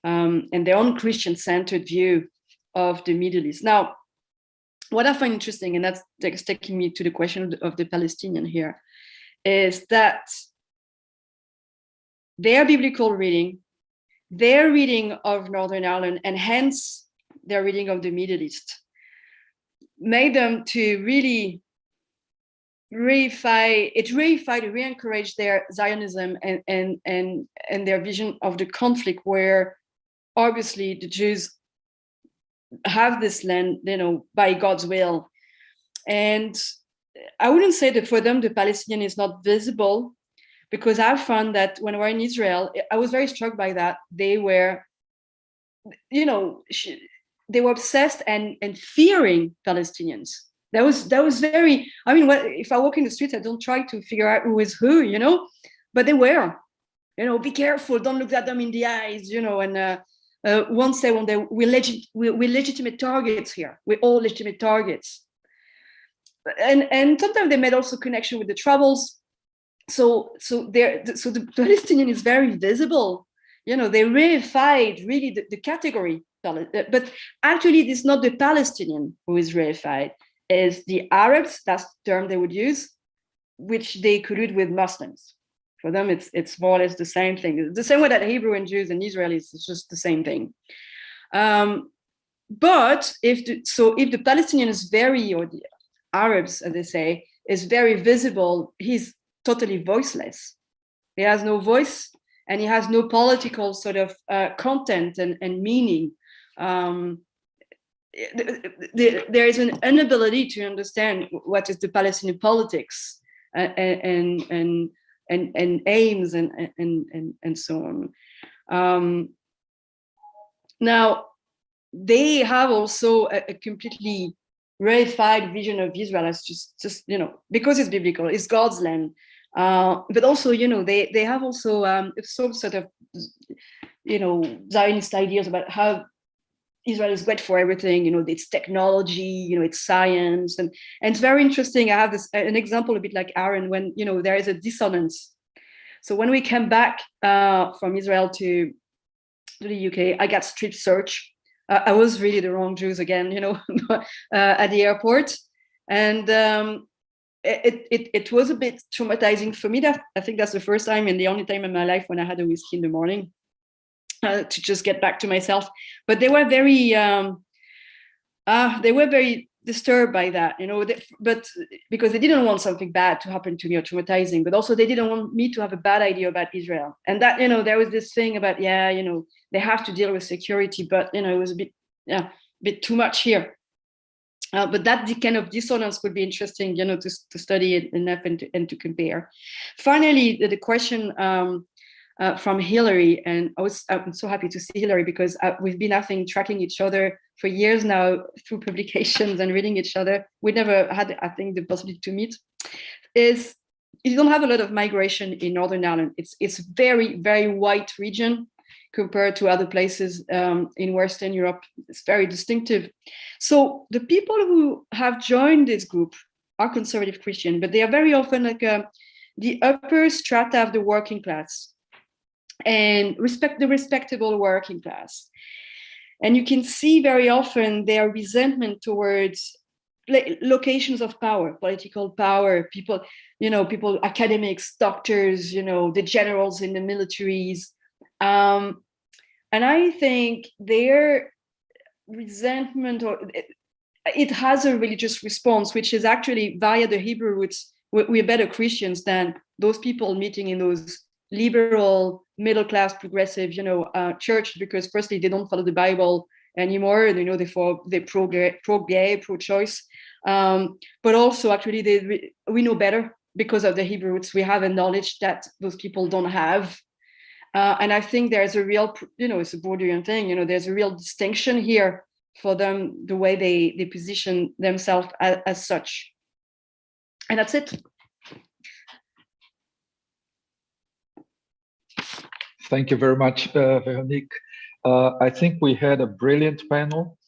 and their own Christian-centered view of the Middle East. Now, what I find interesting, and that's taking me to the question of the Palestinian here, is that their biblical reading, their reading of Northern Ireland, and hence their reading of the Middle East, made them to really re-encourage their Zionism and their vision of the conflict, where obviously the Jews have this land, by God's will. And I wouldn't say that for them the Palestinian is not visible, because I found that when we were in Israel, I was very struck by that. They were, they were obsessed and fearing Palestinians. That was very, if I walk in the street, I don't try to figure out who is who, but they were, be careful, don't look at them in the eyes, and one said one day, we're legitimate targets here. We're all legitimate targets. And sometimes they made also connection with the troubles. So the Palestinian is very visible. They reified really the category. But actually, it is not the Palestinian who is reified. It's the Arabs, that's the term they would use, which they collude with Muslims. For them, it's more or less the same thing. The same way that Hebrew and Jews and Israelis is just the same thing. But if the Palestinian is or the Arabs, as they say, is very visible, he's totally voiceless. He has no voice, and he has no political sort of content and meaning. There is an inability to understand what is the Palestinian politics and aims and so on. Now, they have also a completely reified vision of Israel as just because it's biblical, it's God's land. But also, they have also some sort of, Zionist ideas about how Israel is great for everything, it's technology, it's science, and it's very interesting. I have an example a bit like Aron, when there is a dissonance. So when we came back from Israel to the UK, I got strip search. I was really the wrong Jews again, at the airport, and it was a bit traumatizing for me. That I think that's the first time and the only time in my life when I had a whiskey in the morning. To just get back to myself, but they were very disturbed by that, but because they didn't want something bad to happen to me or traumatizing, but also they didn't want me to have a bad idea about Israel. And that, there was this thing about, they have to deal with security, but it was a bit too much here. But that kind of dissonance would be interesting, to study it enough and to compare. Finally, the question from Hillary, and I'm so happy to see Hillary, because we've been, tracking each other for years now through publications and reading each other. We never had, I think, the possibility to meet. Is you don't have a lot of migration in Northern Ireland. It's very, very white region compared to other places in Western Europe. It's very distinctive. So the people who have joined this group are conservative Christian, but they are very often like the upper strata of the working class, and the respectable working class. And you can see very often their resentment towards locations of power, political power, people, academics, doctors, the generals in the militaries. And I think their resentment it has a religious response, which is actually via the Hebrew roots. We're better Christians than those people meeting in those liberal, middle-class, progressive, church, because firstly, they don't follow the Bible anymore. They're pro-gay, pro-choice. But also, actually, we know better because of the Hebrew roots. We have a knowledge that those people don't have. And I think there's a real, it's a Bourdieuian thing, there's a real distinction here for them, the way they position themselves as such. And that's it. Thank you very much, Véronique. I think we had a brilliant panel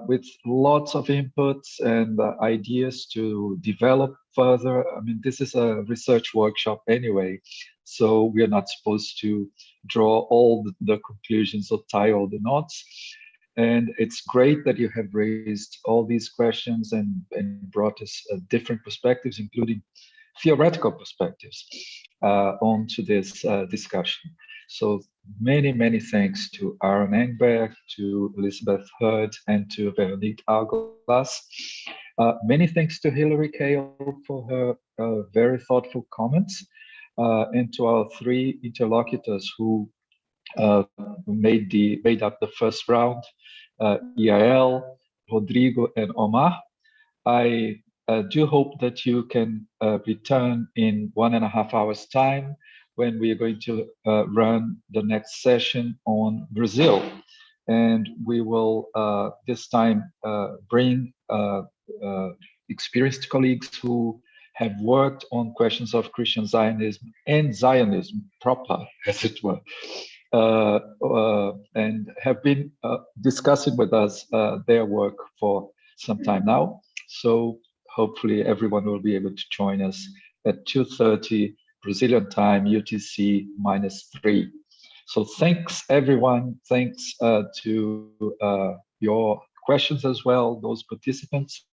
with lots of inputs and ideas to develop further. I mean, this is a research workshop anyway, so we are not supposed to draw all the conclusions or tie all the knots. And it's great that you have raised all these questions and brought us different perspectives, including theoretical perspectives, onto this discussion. So many, many thanks to Aron Engberg, to Elizabeth Hurd, and to Véronique Altglas. Many thanks to Hilary Kale for her very thoughtful comments, and to our three interlocutors who made up the first round, Yael, Rodrigo, and Omar. I do hope that you can return in 1.5 hours' time when we are going to run the next session on Brazil. And we will this time bring experienced colleagues who have worked on questions of Christian Zionism and Zionism proper, as it were, and have been discussing with us their work for some time now. So hopefully everyone will be able to join us at 2:30 Brazilian time, UTC -3. So thanks everyone. Thanks to your questions as well, those participants.